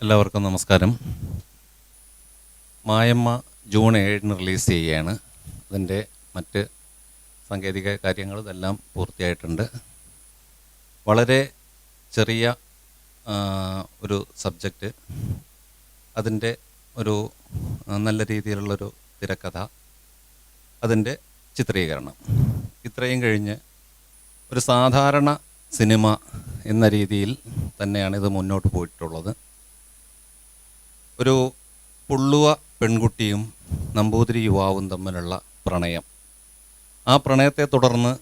എല്ലാവർക്കും നമസ്കാരം. Mayamma June 7 release ചെയ്യുകയാണ്. അതിൻ്റെ മറ്റ് സാങ്കേതിക കാര്യങ്ങൾ ഇതെല്ലാം പൂർത്തിയായിട്ടുണ്ട്. വളരെ ചെറിയ ഒരു സബ്ജക്റ്റ്, അതിൻ്റെ ഒരു നല്ല രീതിയിലുള്ളൊരു തിരക്കഥ, അതിൻ്റെ ചിത്രീകരണം, ഇത്രയും കഴിഞ്ഞ് ഒരു സാധാരണ സിനിമ എന്ന രീതിയിൽ തന്നെയാണ് ഇത് മുന്നോട്ട് പോയിട്ടുള്ളത്. ഒരു പുള്ളുവ പെൺകുട്ടിയും നമ്പൂതിരി യുവാവും തമ്മിലുള്ള പ്രണയം, ആ പ്രണയത്തെ തുടർന്ന്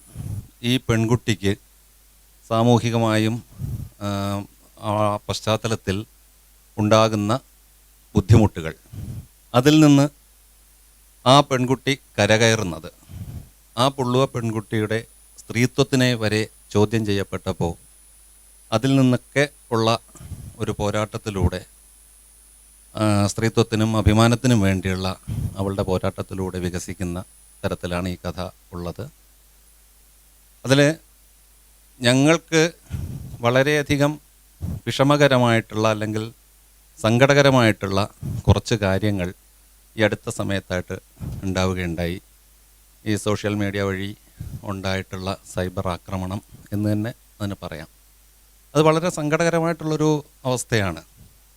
ഈ പെൺകുട്ടിക്ക് സാമൂഹികമായും ആ പശ്ചാത്തലത്തിൽ ഉണ്ടാകുന്ന ബുദ്ധിമുട്ടുകൾ, അതിൽ നിന്ന് ആ പെൺകുട്ടി കരകയറുന്നത്, ആ പുള്ളുവ പെൺകുട്ടിയുടെ സ്ത്രീത്വത്തിനെ വരെ ചോദ്യം ചെയ്യപ്പെട്ടപ്പോൾ അതിൽ നിന്നൊക്കെ ഉള്ള ഒരു പോരാട്ടത്തിലൂടെ, സ്ത്രീത്വത്തിനും അഭിമാനത്തിനും വേണ്ടിയുള്ള അവളുടെ പോരാട്ടത്തിലൂടെ വികസിക്കുന്ന തരത്തിലാണ് ഈ കഥ ഉള്ളത്. അതിൽ ഞങ്ങൾക്ക് വളരെയധികം വിഷമകരമായിട്ടുള്ള അല്ലെങ്കിൽ സങ്കടകരമായിട്ടുള്ള കുറച്ച് കാര്യങ്ങൾ ഈ അടുത്ത സമയത്തായിട്ട് ഉണ്ടാവുകയുണ്ടായി. ഈ സോഷ്യൽ മീഡിയ വഴി ഉണ്ടായിട്ടുള്ള സൈബർ ആക്രമണം എന്ന് തന്നെ അതിന് പറയാം. അത് വളരെ സങ്കടകരമായിട്ടുള്ളൊരു അവസ്ഥയാണ്.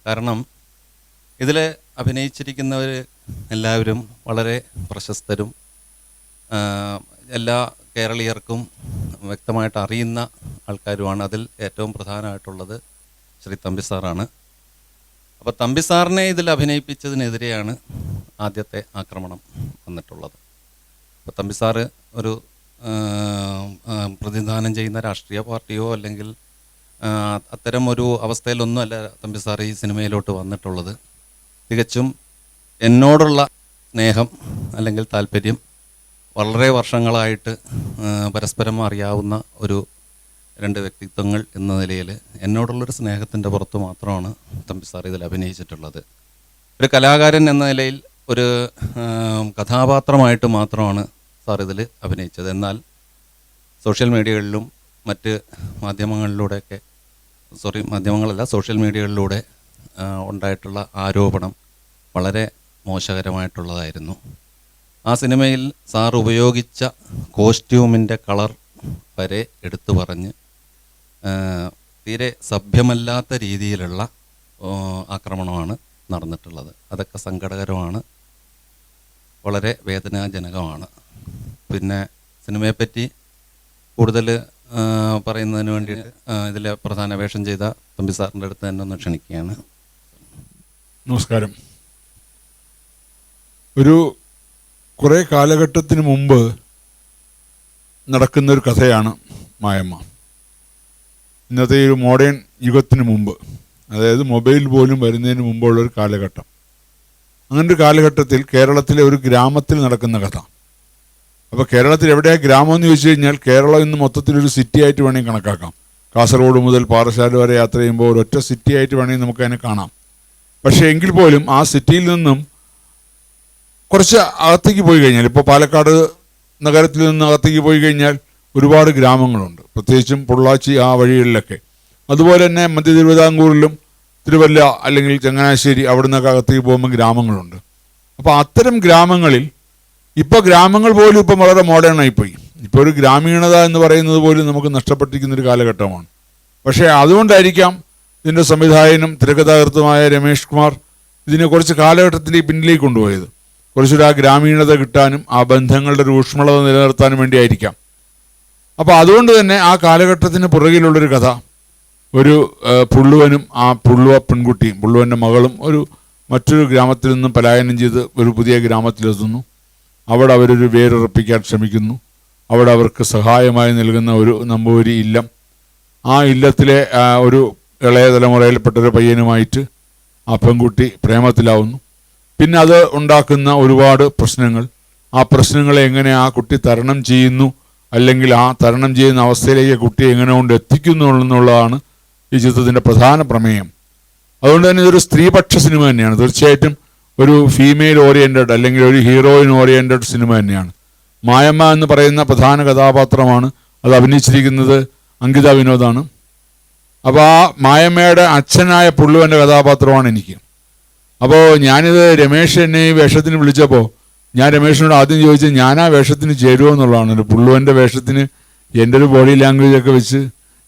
കാരണം ഇതിൽ അഭിനയിച്ചിരിക്കുന്നവർ എല്ലാവരും വളരെ പ്രശസ്തരും എല്ലാ കേരളീയർക്കും വ്യക്തമായിട്ട് അറിയുന്ന ആൾക്കാരുമാണ്. അതിൽ ഏറ്റവും പ്രധാനമായിട്ടുള്ളത് ശ്രീ തമ്പിസാറാണ്. അപ്പോൾ തമ്പിസാറിനെ ഇതിൽ അഭിനയിപ്പിച്ചതിനെതിരെയാണ് ആദ്യത്തെ ആക്രമണം വന്നിട്ടുള്ളത്. അപ്പോൾ തമ്പിസാറ് ഒരു പ്രതിനിധാനം ചെയ്യുന്ന രാഷ്ട്രീയ പാർട്ടിയോ അല്ലെങ്കിൽ അത്തരം ഒരു അവസ്ഥയിലൊന്നുമല്ല തമ്പിസാർ ഈ സിനിമയിലോട്ട് വന്നിട്ടുള്ളത്. തികച്ചും എന്നോടുള്ള സ്നേഹം അല്ലെങ്കിൽ താല്പര്യം, വളരെ വർഷങ്ങളായിട്ട് പരസ്പരം അറിയാവുന്ന ഒരു രണ്ട് വ്യക്തിത്വങ്ങൾ എന്ന നിലയിൽ എന്നോടുള്ളൊരു സ്നേഹത്തിൻ്റെ പുറത്ത് മാത്രമാണ് തമ്പിസാർ ഇതിൽ അഭിനയിച്ചിട്ടുള്ളത്. ഒരു കലാകാരൻ എന്ന നിലയിൽ ഒരു കഥാപാത്രമായിട്ട് മാത്രമാണ് സാർ ഇതിൽ അഭിനയിച്ചത്. എന്നാൽ സോഷ്യൽ മീഡിയകളിലും മറ്റ് മാധ്യമങ്ങളിലൂടെയൊക്കെ, സോഷ്യൽ മീഡിയകളിലൂടെ ഉണ്ടായിട്ടുള്ള ആരോപണം വളരെ മോശകരമായിട്ടുള്ളതായിരുന്നു. ആ സിനിമയിൽ സാർ ഉപയോഗിച്ച കോസ്റ്റ്യൂമിൻ്റെ കളർ വരെ എടുത്തു പറഞ്ഞ് തീരെ സഭ്യമല്ലാത്ത രീതിയിലുള്ള ആക്രമണമാണ് നടന്നിട്ടുള്ളത്. അതൊക്കെ സങ്കടകരമാണ്, വളരെ വേദനാജനകമാണ്. പിന്നെ സിനിമയെപ്പറ്റി കൂടുതൽ പറയുന്നതിന് വേണ്ടിയിട്ട് ഇതിലെ പ്രധാന വേഷം ചെയ്ത തമ്പിസാറിൻ്റെ അടുത്ത് തന്നെ ഒന്ന് ക്ഷണിക്കുകയാണ്. നമസ്കാരം. ഒരു കുറേ കാലഘട്ടത്തിന് മുമ്പ് നടക്കുന്നൊരു കഥയാണ് മായമ്മ. ഇന്നത്തെ ഒരു മോഡേൺ യുഗത്തിന് മുമ്പ്, അതായത് മൊബൈൽ പോലും വരുന്നതിന് മുമ്പുള്ളൊരു കാലഘട്ടം. അങ്ങനൊരു കാലഘട്ടത്തിൽ കേരളത്തിലെ ഒരു ഗ്രാമത്തിൽ നടക്കുന്ന കഥ. അപ്പോൾ കേരളത്തിൽ എവിടെയാണ് ഗ്രാമം എന്ന് ചോദിച്ചു കഴിഞ്ഞാൽ, കേരളം ഇന്ന് മൊത്തത്തിലൊരു സിറ്റി ആയിട്ട് വേണമെങ്കിൽ കണക്കാക്കാം. കാസർഗോഡ് മുതൽ പാറശാല വരെ യാത്ര ചെയ്യുമ്പോൾ ഒരൊറ്റ സിറ്റി ആയിട്ട് വേണമെങ്കിൽ നമുക്ക് അതിനെ കാണാം. പക്ഷേ എങ്കിൽ പോലും ആ സിറ്റിയിൽ നിന്നും കുറച്ച് അകത്തേക്ക് പോയി കഴിഞ്ഞാൽ, ഇപ്പോൾ പാലക്കാട് നഗരത്തിൽ നിന്ന് അകത്തേക്ക് പോയി കഴിഞ്ഞാൽ ഒരുപാട് ഗ്രാമങ്ങളുണ്ട്, പ്രത്യേകിച്ചും പൊള്ളാച്ചി ആ വഴികളിലൊക്കെ. അതുപോലെ തന്നെ മധ്യ തിരുവിതാംകൂറിലും തിരുവല്ല അല്ലെങ്കിൽ ചങ്ങനാശ്ശേരി അവിടെ നിന്നൊക്കെ അകത്തേക്ക് പോകുമ്പോൾ ഗ്രാമങ്ങളുണ്ട്. അപ്പോൾ അത്തരം ഗ്രാമങ്ങളിൽ ഇപ്പോൾ ഗ്രാമങ്ങൾ പോലും ഇപ്പം വളരെ മോഡേൺ ആയിപ്പോയി. ഇപ്പോൾ ഒരു ഗ്രാമീണത എന്ന് പറയുന്നത് പോലും നമുക്ക് നഷ്ടപ്പെട്ടിരിക്കുന്നൊരു കാലഘട്ടമാണ്. പക്ഷേ അതുകൊണ്ടായിരിക്കാം ഇതിൻ്റെ സംവിധായകനും തിരക്കഥാകൃത്തുമായ രമേഷ് കുമാർ ഇതിനെ കുറച്ച് കാലഘട്ടത്തിൻ്റെ പിന്നിലേക്ക് കൊണ്ടുപോയത്. കുറച്ചൊരു ആ ഗ്രാമീണത കിട്ടാനും ആ ബന്ധങ്ങളുടെ ഒരു ഊഷ്മളത നിലനിർത്താനും വേണ്ടിയായിരിക്കാം. അപ്പോൾ അതുകൊണ്ട് തന്നെ ആ കാലഘട്ടത്തിന് പുറകിലുള്ളൊരു കഥ, ഒരു പുള്ളുവനും ആ പുള്ളുവ പെൺകുട്ടിയും പുള്ളുവൻ്റെ മകളും മറ്റൊരു ഗ്രാമത്തിൽ നിന്നും പലായനം ചെയ്ത് ഒരു പുതിയ ഗ്രാമത്തിലെത്തുന്നു. അവിടെ അവരൊരു വേരുറപ്പിക്കാൻ ശ്രമിക്കുന്നു. അവിടെ അവർക്ക് സഹായമായി നൽകുന്ന ഒരു നമ്പൂതിരി ഇല്ലം, ആ ഇല്ലത്തിലെ ഒരു ഇളയ തലമുറയിൽപ്പെട്ടൊരു പയ്യനുമായിട്ട് ആ പെൺകുട്ടി പ്രേമത്തിലാവുന്നു. പിന്നെ അത് ഉണ്ടാക്കുന്ന ഒരുപാട് പ്രശ്നങ്ങൾ, ആ പ്രശ്നങ്ങളെ എങ്ങനെ ആ കുട്ടി തരണം ചെയ്യുന്നു, അല്ലെങ്കിൽ ആ തരണം ചെയ്യുന്ന അവസ്ഥയിലേക്ക് കുട്ടിയെ എങ്ങനെ കൊണ്ട് എത്തിക്കുന്നു എന്നുള്ളതാണ് ഈ ചിത്രത്തിൻ്റെ പ്രധാന പ്രമേയം. അതുകൊണ്ട് തന്നെ ഇതൊരു സ്ത്രീപക്ഷ സിനിമ തന്നെയാണ്. തീർച്ചയായിട്ടും ഒരു ഫീമെയിൽ ഓറിയൻറ്റഡ് അല്ലെങ്കിൽ ഒരു ഹീറോയിൻ ഓറിയൻറ്റഡ് സിനിമ തന്നെയാണ്. മായമ്മ എന്ന് പറയുന്ന പ്രധാന കഥാപാത്രമാണ്. അത് അഭിനയിച്ചിരിക്കുന്നത് അങ്കിത വിനോദാണ്. അപ്പോൾ ആ മായമ്മയുടെ അച്ഛനായ പുള്ളുവൻ്റെ കഥാപാത്രമാണ് എനിക്ക്. അപ്പോൾ ഞാനിത് രമേശ് എന്നെ ഈ വേഷത്തിന് വിളിച്ചപ്പോൾ ഞാൻ രമേശിനോട് ആദ്യം ചോദിച്ചത് ഞാൻ ആ വേഷത്തിന് ചേരുമോ എന്നുള്ളതാണ്. ഒരു പുള്ളുവൻ്റെ വേഷത്തിന് എൻ്റെ ഒരു ബോഡി ലാംഗ്വേജൊക്കെ വെച്ച്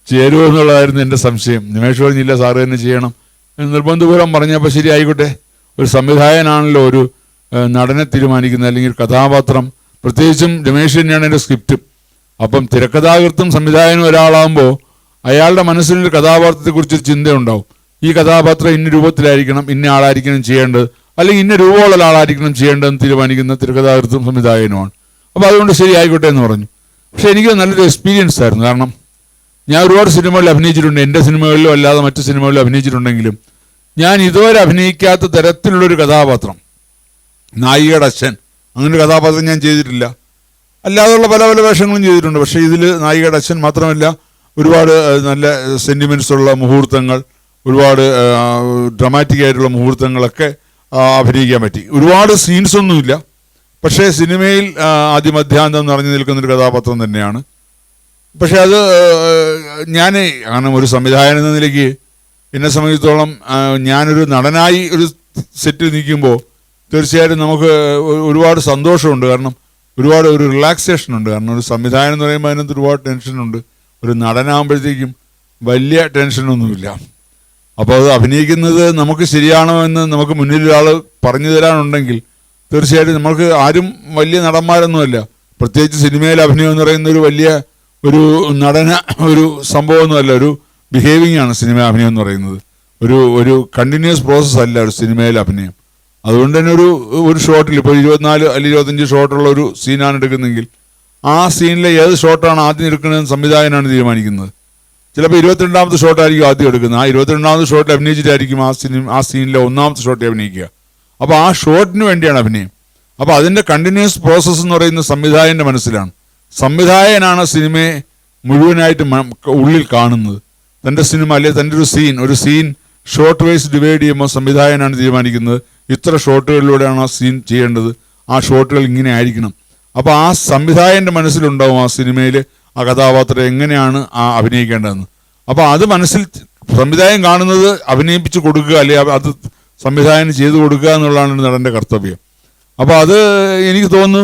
ചേരുമോ എന്നുള്ളതായിരുന്നു എൻ്റെ സംശയം. രമേശ് പറഞ്ഞില്ല, സാറ് തന്നെ ചെയ്യണം എന്ന് നിർബന്ധപൂർവ്വം പറഞ്ഞപ്പോൾ ശരി ആയിക്കോട്ടെ. ഒരു സംവിധായകനാണല്ലോ ഒരു നടനെ തീരുമാനിക്കുന്നത്, അല്ലെങ്കിൽ കഥാപാത്രം. പ്രത്യേകിച്ചും രമേശ് തന്നെയാണ് എൻ്റെ സ്ക്രിപ്റ്റും. അപ്പം തിരക്കഥാകൃത്തും സംവിധായകനും ഒരാളാകുമ്പോൾ അയാളുടെ മനസ്സിലൊരു കഥാപാത്രത്തെക്കുറിച്ചൊരു ചിന്തയുണ്ടാവും. ഈ കഥാപാത്രം ഇന്ന രൂപത്തിലായിരിക്കണം, ഇന്ന ആളായിരിക്കണം ചെയ്യേണ്ടത്, അല്ലെങ്കിൽ ഇന്ന രൂപമുള്ള ഒരാളായിരിക്കണം ചെയ്യേണ്ടതെന്ന് തീരുമാനിക്കുന്ന തിരക്കഥാകൃത്തും സംവിധായകനുമാണ്. അപ്പോൾ അതുകൊണ്ട് ശരി ആയിക്കോട്ടെ എന്ന് പറഞ്ഞു. പക്ഷേ എനിക്ക് നല്ലൊരു എക്സ്പീരിയൻസ് ആയിരുന്നു. കാരണം ഞാൻ ഒരുപാട് സിനിമകളിൽ അഭിനയിച്ചിട്ടുണ്ട്. എൻ്റെ സിനിമകളിലും അല്ലാതെ മറ്റു സിനിമകളിലും അഭിനയിച്ചിട്ടുണ്ടെങ്കിലും ഞാൻ ഇതുവരെ അഭിനയിക്കാത്ത തരത്തിലുള്ളൊരു കഥാപാത്രം, നായികയുടെ അച്ഛൻ, അങ്ങനൊരു കഥാപാത്രം ഞാൻ ചെയ്തിട്ടില്ല. അല്ലാതെയുള്ള പല പല വേഷങ്ങളും ചെയ്തിട്ടുണ്ട്. പക്ഷേ ഇതിൽ നായികയുടെ അച്ഛൻ മാത്രമല്ല, ഒരുപാട് നല്ല സെൻറ്റിമെൻറ്റ്സ് ഉള്ള മുഹൂർത്തങ്ങൾ, ഒരുപാട് ഡ്രമാറ്റിക് ആയിട്ടുള്ള മുഹൂർത്തങ്ങളൊക്കെ അഭിനയിക്കാൻ പറ്റി. ഒരുപാട് സീൻസൊന്നുമില്ല, പക്ഷേ സിനിമയിൽ ആദ്യമധ്യാന്തം നിറഞ്ഞു നിൽക്കുന്നൊരു കഥാപാത്രം തന്നെയാണ്. പക്ഷെ അത് ഞാൻ കാരണം ഒരു സംവിധായകൻ എന്ന നിലയ്ക്ക് എന്നെ സംബന്ധിച്ചിടത്തോളം ഞാനൊരു നടനായി ഒരു സെറ്റിൽ നിൽക്കുമ്പോൾ തീർച്ചയായിട്ടും നമുക്ക് ഒരുപാട് സന്തോഷമുണ്ട്. കാരണം ഒരുപാട് ഒരു റിലാക്സേഷൻ ഉണ്ട്. കാരണം ഒരു സംവിധായകൻ എന്ന് പറയുമ്പോൾ അതിനകത്ത് ഒരുപാട് ടെൻഷനുണ്ട്. ഒരു നടനാകുമ്പോഴത്തേക്കും വലിയ ടെൻഷനൊന്നുമില്ല. അപ്പോൾ അത് അഭിനയിക്കുന്നത് നമുക്ക് ശരിയാണോ എന്ന് നമുക്ക് മുന്നിൽ ഒരാൾ പറഞ്ഞു തരാനുണ്ടെങ്കിൽ തീർച്ചയായിട്ടും നമുക്ക് ആരും വലിയ നടന്മാരൊന്നുമല്ല. പ്രത്യേകിച്ച് സിനിമയിൽ അഭിനയം എന്ന് പറയുന്ന ഒരു വലിയ നടന ഒരു സംഭവമൊന്നുമല്ല, ഒരു ബിഹേവിംഗ് ആണ് സിനിമ അഭിനയം എന്ന് പറയുന്നത്. ഒരു കണ്ടിന്യൂസ് പ്രോസസ്സ് അല്ല ഒരു സിനിമയിലെ അഭിനയം. അതുകൊണ്ട് തന്നെ ഒരു ഷോട്ടിൽ ഇപ്പോൾ 24 അല്ലെങ്കിൽ 25 ഷോട്ടുള്ള ഒരു സീനാണ് എടുക്കുന്നതെങ്കിൽ ആ സീനിലെ ഏത് ഷോട്ടാണ് ആദ്യം എടുക്കുന്നതെന്ന് സംവിധായകനാണ് തീരുമാനിക്കുന്നത്. ചിലപ്പോൾ 22ാമത്തെ ഷോട്ടായിരിക്കും ആദ്യം എടുക്കുന്നത്. ആ 22ാമത്തെ ഷോട്ടിൽ അഭിനയിച്ചിട്ടായിരിക്കും ആ സീനിലെ 1ാമത്തെ ഷോട്ടിൽ അഭിനയിക്കുക. അപ്പോൾ ആ ഷോട്ടിന് വേണ്ടിയാണ് അഭിനയം. അപ്പോൾ അതിൻ്റെ കണ്ടിന്യൂസ് പ്രോസസ്സ് എന്ന് പറയുന്നത് സംവിധായകൻ്റെ മനസ്സിലാണ്. സംവിധായകനാണ് സിനിമയെ മുഴുവനായിട്ട് ഉള്ളിൽ കാണുന്നത്. തൻ്റെ സിനിമ അല്ലെങ്കിൽ തൻ്റെ ഒരു സീൻ ഷോർട്ട് വൈസ് ഡിവൈഡ് ചെയ്യുമ്പോൾ സംവിധായകനാണ് തീരുമാനിക്കുന്നത് ഇത്ര ഷോട്ടുകളിലൂടെയാണ് ആ സീൻ ചെയ്യേണ്ടത്, ആ ഷോട്ടുകൾ ഇങ്ങനെ ആയിരിക്കണം. അപ്പോൾ ആ സംവിധായകൻ്റെ മനസ്സിലുണ്ടാവും ആ സിനിമയിൽ ആ കഥാപാത്രം എങ്ങനെയാണ് അഭിനയിക്കേണ്ടതെന്ന്. അപ്പോൾ അത് മനസ്സിൽ സംവിധായകൻ കാണുന്നത് അഭിനയിപ്പിച്ച് കൊടുക്കുക, അല്ലെങ്കിൽ അത് സംവിധായകന് ചെയ്തു കൊടുക്കുക എന്നുള്ളതാണ് നടൻ്റെ കർത്തവ്യം. അപ്പോൾ അത് എനിക്ക് തോന്നുന്നു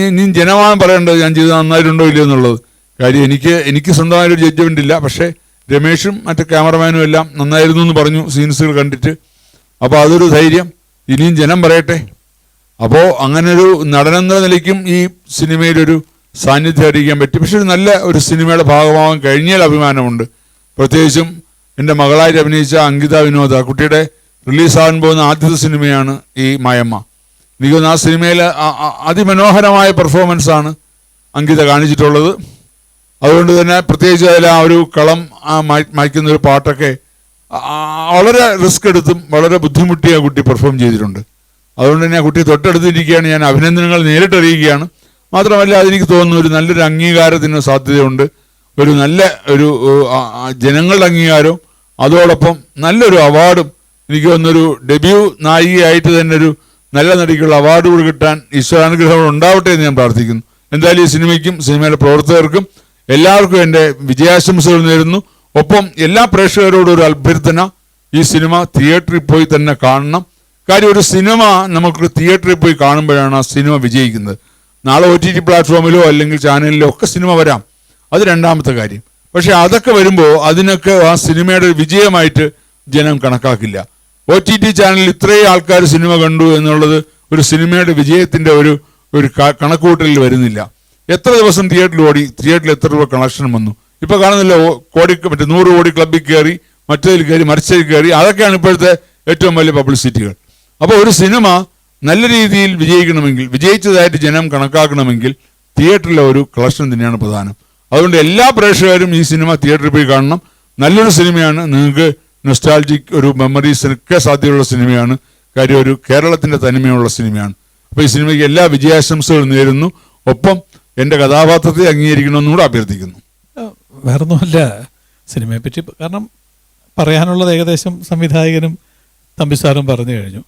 ഇനി ജനമാണ് പറയേണ്ടത് ഞാൻ ചെയ്ത് നന്നായിട്ടുണ്ടോ ഇല്ലയോ എന്നുള്ളത് കാര്യം. എനിക്ക് സ്വന്തമായൊരു ജഡ്ജ്മെൻ്റ് ഇല്ല. പക്ഷേ രമേഷും മറ്റു ക്യാമറമാനും എല്ലാം നന്നായിരുന്നു എന്ന് പറഞ്ഞു സീൻസുകൾ കണ്ടിട്ട്. അപ്പോൾ അതൊരു ധൈര്യം. ഇനിയും ജനം പറയട്ടെ. അപ്പോൾ അങ്ങനെ ഒരു നടനെന്ന നിലയ്ക്കും ഈ സിനിമയിലൊരു സാന്നിധ്യം അറിയിക്കാൻ പറ്റി. പക്ഷെ ഒരു നല്ല ഒരു സിനിമയുടെ ഭാഗമാകാൻ കഴിഞ്ഞാൽ അഭിമാനമുണ്ട്. പ്രത്യേകിച്ചും എൻ്റെ മകളായിട്ട് അഭിനയിച്ച അങ്കിത വിനോദ്, ആ കുട്ടിയുടെ റിലീസാകാൻ പോകുന്ന ആദ്യത്തെ സിനിമയാണ് ഈ മായമ്മ. എനിക്ക് തോന്നുന്നു ആ സിനിമയിൽ അതിമനോഹരമായ പെർഫോമൻസാണ് അങ്കിത കാണിച്ചിട്ടുള്ളത്. അതുകൊണ്ട് തന്നെ പ്രത്യേകിച്ച് അതിൽ ആ ഒരു കളം മായ്ക്കുന്നൊരു പാട്ടൊക്കെ വളരെ റിസ്ക് എടുത്തും വളരെ ബുദ്ധിമുട്ടി ആ കുട്ടി പെർഫോം ചെയ്തിട്ടുണ്ട്. അതുകൊണ്ട് തന്നെ ആ കുട്ടി തൊട്ടടുത്തിരിക്കുകയാണ്. ഞാൻ അഭിനന്ദനങ്ങൾ നേരിട്ടറിയുകയാണ്. മാത്രമല്ല അതെനിക്ക് തോന്നുന്നു ഒരു നല്ലൊരു അംഗീകാരത്തിന് സാധ്യതയുണ്ട്. ഒരു നല്ല ജനങ്ങളുടെ അംഗീകാരവും അതോടൊപ്പം നല്ലൊരു അവാർഡും എനിക്ക് തോന്നുന്നൊരു ഡെബ്യൂ നായികയായിട്ട് തന്നെ ഒരു നല്ല നടിക്കുള്ള അവാർഡ് കൂടി കിട്ടാൻ ഈശ്വരാനുഗ്രഹം ഉണ്ടാവട്ടെ എന്ന് ഞാൻ പ്രാർത്ഥിക്കുന്നു. എന്തായാലും ഈ സിനിമയ്ക്കും സിനിമയിലെ പ്രവർത്തകർക്കും എല്ലാവർക്കും എൻ്റെ വിജയാശംസകൾ നേരുന്നു. ഒപ്പം എല്ലാ പ്രേക്ഷകരോടും ഒരു അഭ്യർത്ഥന, ഈ സിനിമ തിയേറ്ററിൽ പോയി തന്നെ കാണണം. കാര്യം ഒരു സിനിമ നമുക്ക് തിയേറ്ററിൽ പോയി കാണുമ്പോഴാണ് ആ സിനിമ വിജയിക്കുന്നത്. നാളെ OTT പ്ലാറ്റ്ഫോമിലോ അല്ലെങ്കിൽ ചാനലിലോ ഒക്കെ സിനിമ വരാം, അത് രണ്ടാമത്തെ കാര്യം. പക്ഷെ അതൊക്കെ വരുമ്പോൾ അതിനൊക്കെ ആ സിനിമയുടെ ഒരു വിജയമായിട്ട് ജനം കണക്കാക്കില്ല. OTT ചാനലിൽ ഇത്രയും ആൾക്കാർ സിനിമ കണ്ടു എന്നുള്ളത് ഒരു സിനിമയുടെ വിജയത്തിൻ്റെ ഒരു കണക്കുകൂട്ടലിൽ വരുന്നില്ല. എത്ര ദിവസം തിയേറ്ററിൽ ഓടി, തിയേറ്ററിൽ എത്ര രൂപ കളക്ഷൻ വന്നു, ഇപ്പോൾ കാണുന്നില്ല മറ്റേ 100 കോടി ക്ലബിൽ കയറി, മറ്റേതിൽ കയറി, മറിച്ചതിൽ കയറി. അതൊക്കെയാണ് ഇപ്പോഴത്തെ ഏറ്റവും വലിയ പബ്ലിസിറ്റികൾ. അപ്പോൾ ഒരു സിനിമ നല്ല രീതിയിൽ വിജയിക്കണമെങ്കിൽ, വിജയിച്ചതായിട്ട് ജനം കണക്കാക്കണമെങ്കിൽ തിയേറ്ററിലെ ഒരു കളക്ഷൻ തന്നെയാണ് പ്രധാനം. അതുകൊണ്ട് എല്ലാ പ്രേക്ഷകരും ഈ സിനിമ തിയേറ്ററിൽ പോയി കാണണം. നല്ലൊരു സിനിമയാണ്. നിങ്ങൾക്ക് നൊസ്റ്റാൾജിക് ഒരു മെമ്മറീസിനൊക്കെ സാധ്യതയുള്ള സിനിമയാണ്. കാര്യം ഒരു കേരളത്തിൻ്റെ തനിമയുള്ള സിനിമയാണ്. അപ്പോൾ ഈ സിനിമയ്ക്ക് എല്ലാ വിജയാശംസകളും നേരുന്നു. ഒപ്പം എൻ്റെ കഥാപാത്രത്തെ അംഗീകരിക്കണമെന്നും കൂടെ അഭ്യർത്ഥിക്കുന്നു. വേറൊന്നുമല്ല, സിനിമയെപ്പറ്റി കാരണം പറയാനുള്ളത് ഏകദേശം സംവിധായകനും തമ്പിസാറും പറഞ്ഞു കഴിഞ്ഞു.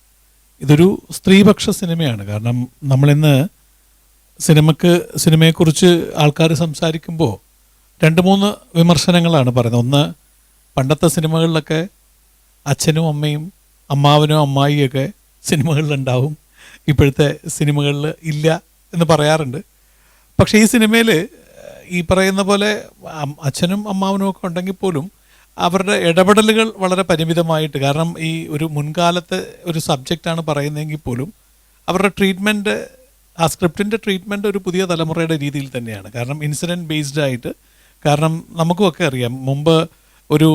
ഇതൊരു സ്ത്രീപക്ഷ സിനിമയാണ്. കാരണം നമ്മളിന്ന് സിനിമയെക്കുറിച്ച് ആൾക്കാർ സംസാരിക്കുമ്പോൾ 2-3 വിമർശനങ്ങളാണ് പറയുന്നത്. ഒന്ന്, പണ്ടത്തെ സിനിമകളിലൊക്കെ അച്ഛനും അമ്മയും അമ്മാവനും അമ്മായിയൊക്കെ സിനിമകളിലുണ്ടാവും, ഇപ്പോഴത്തെ സിനിമകളിൽ ഇല്ല എന്ന് പറയാറുണ്ട്. പക്ഷേ ഈ സിനിമയിൽ ഈ പറയുന്ന പോലെ അച്ഛനും അമ്മാവനും ഒക്കെ ഉണ്ടെങ്കിൽ പോലും അവരുടെ ഇടപെടലുകൾ വളരെ പരിമിതമായിട്ട്, കാരണം ഈ ഒരു മുൻകാലത്തെ ഒരു സബ്ജക്റ്റാണ് പറയുന്നതെങ്കിൽ പോലും അവരുടെ ട്രീറ്റ്മെൻറ്റ്, ആ സ്ക്രിപ്റ്റിൻ്റെ ട്രീറ്റ്മെൻറ്റ് ഒരു പുതിയ തലമുറയുടെ രീതിയിൽ തന്നെയാണ്. കാരണം ഇൻസിഡൻറ്റ് ബേസ്ഡ് ആയിട്ട്, കാരണം നമുക്കുമൊക്കെ അറിയാം മുമ്പ് ഒരു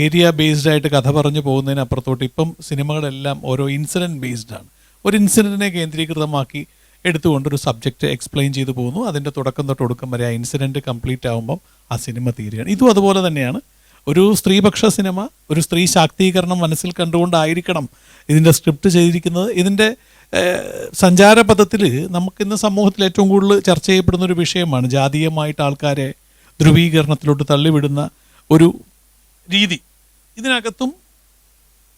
ഏരിയ ബേസ്ഡ് ആയിട്ട് കഥ പറഞ്ഞു പോകുന്നതിനപ്പുറത്തോട്ട് ഇപ്പം സിനിമകളെല്ലാം ഓരോ ഇൻസിഡൻറ്റ് ബേസ്ഡാണ്. ഒരു ഇൻസിഡൻറ്റിനെ കേന്ദ്രീകൃതമാക്കി എടുത്തുകൊണ്ടൊരു സബ്ജക്റ്റ് എക്സ്പ്ലെയിൻ ചെയ്തു പോകുന്നു. അതിൻ്റെ തുടക്കം തൊട്ട് ഒടുക്കം വരെ ആ ഇൻസിഡൻറ്റ് കംപ്ലീറ്റ് ആകുമ്പം ആ സിനിമ തീരുകയാണ്. ഇതും അതുപോലെ തന്നെയാണ്. ഒരു സ്ത്രീപക്ഷ സിനിമ, ഒരു സ്ത്രീ ശാക്തീകരണം മനസ്സിൽ കണ്ടുകൊണ്ടായിരിക്കണം ഇതിൻ്റെ സ്ക്രിപ്റ്റ് ചെയ്തിരിക്കുന്നത്. ഇതിൻ്റെ സഞ്ചാരപഥത്തിൽ നമുക്കിന്ന് സമൂഹത്തിൽ ഏറ്റവും കൂടുതൽ ചർച്ച ചെയ്യപ്പെടുന്ന ഒരു വിഷയമാണ് ജാതീയമായിട്ട് ആൾക്കാരെ ധ്രുവീകരണത്തിലോട്ട് തള്ളിവിടുന്ന ഒരു രീതി. ഇതിനകത്തും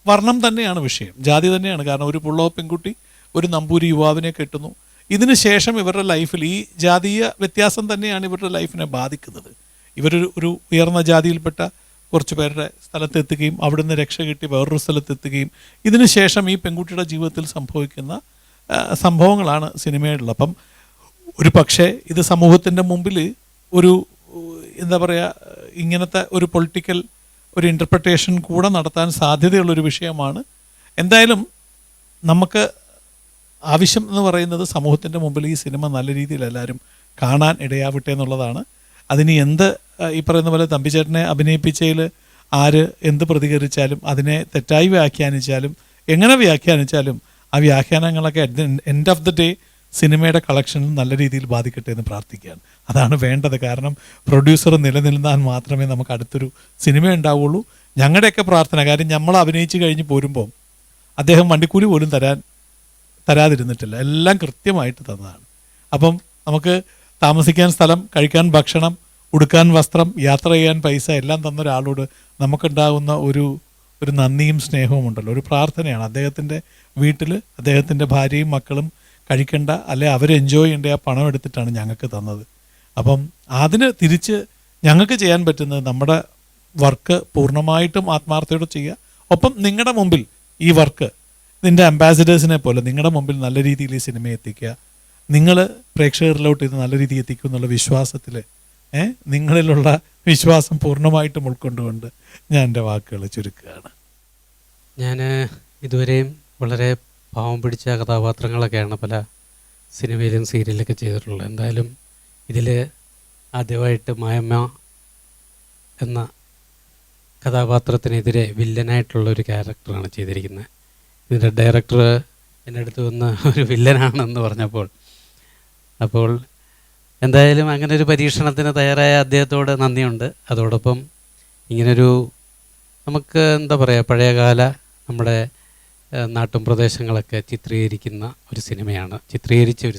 വർണ്ണം തന്നെയാണ് വിഷയം, ജാതി തന്നെയാണ്. കാരണം ഒരു പുള്ളോ പെൺകുട്ടി ഒരു നമ്പൂരി യുവാവിനെ കെട്ടുന്നു. ഇതിന് ശേഷം ഇവരുടെ ലൈഫിൽ ഈ ജാതീയ വ്യത്യാസം തന്നെയാണ് ഇവരുടെ ലൈഫിനെ ബാധിക്കുന്നത്. ഇവരൊരു ഉയർന്ന ജാതിയിൽപ്പെട്ട കുറച്ച് പേരുടെ സ്ഥലത്തെത്തുകയും അവിടുന്ന് രക്ഷ കിട്ടി വേറൊരു സ്ഥലത്തെത്തുകയും ഇതിന് ശേഷം ഈ പെൺകുട്ടിയുടെ ജീവിതത്തിൽ സംഭവിക്കുന്ന സംഭവങ്ങളാണ് സിനിമയിലുള്ളത്. അപ്പം ഒരു പക്ഷേ ഇത് സമൂഹത്തിൻ്റെ മുമ്പിൽ ഒരു എന്താ പറയുക, ഇങ്ങനത്തെ ഒരു പൊളിറ്റിക്കൽ ഒരു ഇൻ്റർപ്രിട്ടേഷൻ കൂടെ നടത്താൻ സാധ്യതയുള്ളൊരു വിഷയമാണ്. എന്തായാലും നമുക്ക് ആവശ്യം എന്ന് പറയുന്നത് സമൂഹത്തിൻ്റെ മുമ്പിൽ ഈ സിനിമ നല്ല രീതിയിൽ എല്ലാവരും കാണാൻ ഇടയാവട്ടെ എന്നുള്ളതാണ്. അതിന് എന്ത് ഈ പറയുന്ന പോലെ തമ്പിച്ചേട്ടനെ അഭിനയിപ്പിച്ചതിൽ ആര് എന്ത് പ്രതികരിച്ചാലും, അതിനെ തെറ്റായി വ്യാഖ്യാനിച്ചാലും, എങ്ങനെ വ്യാഖ്യാനിച്ചാലും ആ വ്യാഖ്യാനങ്ങളൊക്കെ at the end of the day സിനിമയുടെ കളക്ഷനിൽ നല്ല രീതിയിൽ ബാധിക്കട്ടെ എന്ന് പ്രാർത്ഥിക്കുകയാണ്. അതാണ് വേണ്ടത്. കാരണം പ്രൊഡ്യൂസർ നിലനിന്നാൽ മാത്രമേ നമുക്ക് അടുത്തൊരു സിനിമ ഉണ്ടാവുള്ളൂ. ഞങ്ങളുടെയൊക്കെ പ്രാർത്ഥന, കാര്യം നമ്മൾ അഭിനയിച്ച് കഴിഞ്ഞ് പോരുമ്പോൾ അദ്ദേഹം വണ്ടിക്കൂലി പോലും തരാതിരുന്നിട്ടില്ല, എല്ലാം കൃത്യമായിട്ട് തന്നതാണ്. അപ്പം നമുക്ക് താമസിക്കാൻ സ്ഥലം, കഴിക്കാൻ ഭക്ഷണം, ഉടുക്കാൻ വസ്ത്രം, യാത്ര ചെയ്യാൻ പൈസ എല്ലാം തന്ന ഒരാളോട് നമുക്കുണ്ടാകുന്ന ഒരു നന്ദിയും സ്നേഹവും ഉണ്ടല്ലോ, ഒരു പ്രാർത്ഥനയാണ്. അദ്ദേഹത്തിൻ്റെ വീട്ടിൽ അദ്ദേഹത്തിൻ്റെ ഭാര്യയും മക്കളും കഴിക്കേണ്ട, അല്ലെ അവർ എൻജോയ് ചെയ്യേണ്ട ആ പണം എടുത്തിട്ടാണ് ഞങ്ങൾക്ക് തന്നത്. അപ്പം അതിന് തിരിച്ച് ഞങ്ങൾക്ക് ചെയ്യാൻ പറ്റുന്നത് നമ്മുടെ വർക്ക് പൂർണ്ണമായിട്ടും ആത്മാർത്ഥയോടെ ചെയ്യുക. ഒപ്പം നിങ്ങളുടെ മുമ്പിൽ ഈ വർക്ക് ഇതിൻ്റെ അംബാസിഡേഴ്സിനെ പോലെ നിങ്ങളുടെ മുമ്പിൽ നല്ല രീതിയിൽ ഈ സിനിമയെ എത്തിക്കുക. നിങ്ങൾ പ്രേക്ഷകരിലോട്ട് ഇത് നല്ല രീതിയിൽ എത്തിക്കും എന്നുള്ള വിശ്വാസത്തിൽ നിങ്ങളിലുള്ള വിശ്വാസം പൂർണ്ണമായിട്ടും ഉൾക്കൊണ്ടുകൊണ്ട് ഞാൻ എൻ്റെ വാക്കുകൾ ചുരുക്കുകയാണ്. ഞാൻ ഇതുവരെയും വളരെ പാവം പിടിച്ച കഥാപാത്രങ്ങളൊക്കെയാണ് പല സിനിമയിലും സീരിയലൊക്കെ ചെയ്തിട്ടുള്ളത്. എന്തായാലും ഇതിൽ ആദ്യമായിട്ട് മായമ്മ എന്ന കഥാപാത്രത്തിനെതിരെ വില്ലനായിട്ടുള്ളൊരു ക്യാരക്ടറാണ് ചെയ്തിരിക്കുന്നത്. ഇതിൻ്റെ ഡയറക്ടർ എൻ്റെ അടുത്ത് വന്ന് ഒരു വില്ലനാണെന്ന് പറഞ്ഞപ്പോൾ എന്തായാലും അങ്ങനെ ഒരു പരീക്ഷണത്തിന് തയ്യാറായ അദ്ദേഹത്തോട് നന്ദിയുണ്ട്. അതോടൊപ്പം ഇങ്ങനൊരു നമുക്ക് എന്താ പറയുക, പഴയകാല നമ്മുടെ നാട്ടും പ്രദേശങ്ങളൊക്കെ ചിത്രീകരിച്ച ഒരു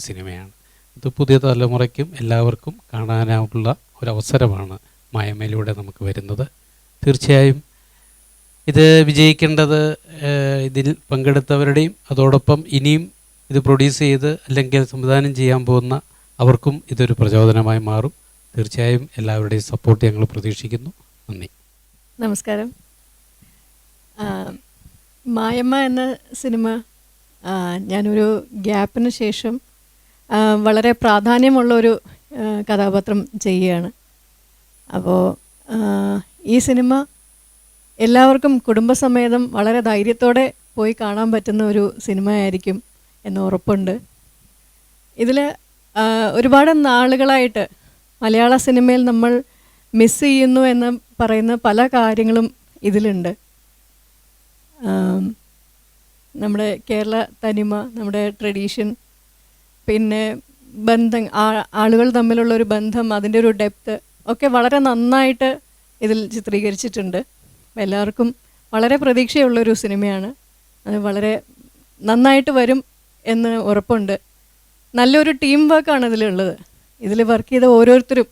സിനിമയാണ്. ഇത് പുതിയ തലമുറയ്ക്കും എല്ലാവർക്കും കാണാനുള്ള ഒരവസരമാണ് മായമ്മയിലൂടെ നമുക്ക് വരുന്നത്. തീർച്ചയായും ഇത് വിജയിക്കേണ്ടത് ഇതിൽ പങ്കെടുത്തവരുടെയും അതോടൊപ്പം ഇനിയും ഇത് പ്രൊഡ്യൂസ് ചെയ്ത് അല്ലെങ്കിൽ സംവിധാനം ചെയ്യാൻ പോകുന്ന അവർക്കും ഇതൊരു പ്രചോദനമായി മാറും. തീർച്ചയായും എല്ലാവരുടെയും സപ്പോർട്ട് ഞങ്ങൾ പ്രതീക്ഷിക്കുന്നു. നന്ദി. നമസ്കാരം. മായമ്മ എന്ന സിനിമ ഞാനൊരു ഗ്യാപ്പിന് ശേഷം വളരെ പ്രാധാന്യമുള്ളൊരു കഥാപാത്രം ചെയ്യുകയാണ്. അപ്പോൾ ഈ സിനിമ എല്ലാവർക്കും കുടുംബസമേതം വളരെ ധൈര്യത്തോടെ പോയി കാണാൻ പറ്റുന്ന ഒരു സിനിമയായിരിക്കും എന്ന് ഉറപ്പുണ്ട്. ഇതിൽ ഒരുപാട് നാളുകളായിട്ട് മലയാള സിനിമയിൽ നമ്മൾ മിസ് ചെയ്യുന്നു എന്ന് പറയുന്ന പല കാര്യങ്ങളും ഇതിലുണ്ട്. നമ്മുടെ കേരള തനിമ, നമ്മുടെ ട്രഡീഷൻ, പിന്നെ ബന്ധം, ആളുകൾ തമ്മിലുള്ളൊരു ബന്ധം, അതിൻ്റെ ഒരു ഡെപ്ത് ഒക്കെ വളരെ നന്നായിട്ട് ഇതിൽ ചിത്രീകരിച്ചിട്ടുണ്ട്. എല്ലാവർക്കും വളരെ പ്രതീക്ഷയുള്ളൊരു സിനിമയാണ്. അത് വളരെ നന്നായിട്ട് വരും എന്ന് ഉറപ്പുണ്ട്. നല്ലൊരു ടീം വർക്കാണ് ഇതിലുള്ളത്. ഇതിൽ വർക്ക് ചെയ്ത ഓരോരുത്തരും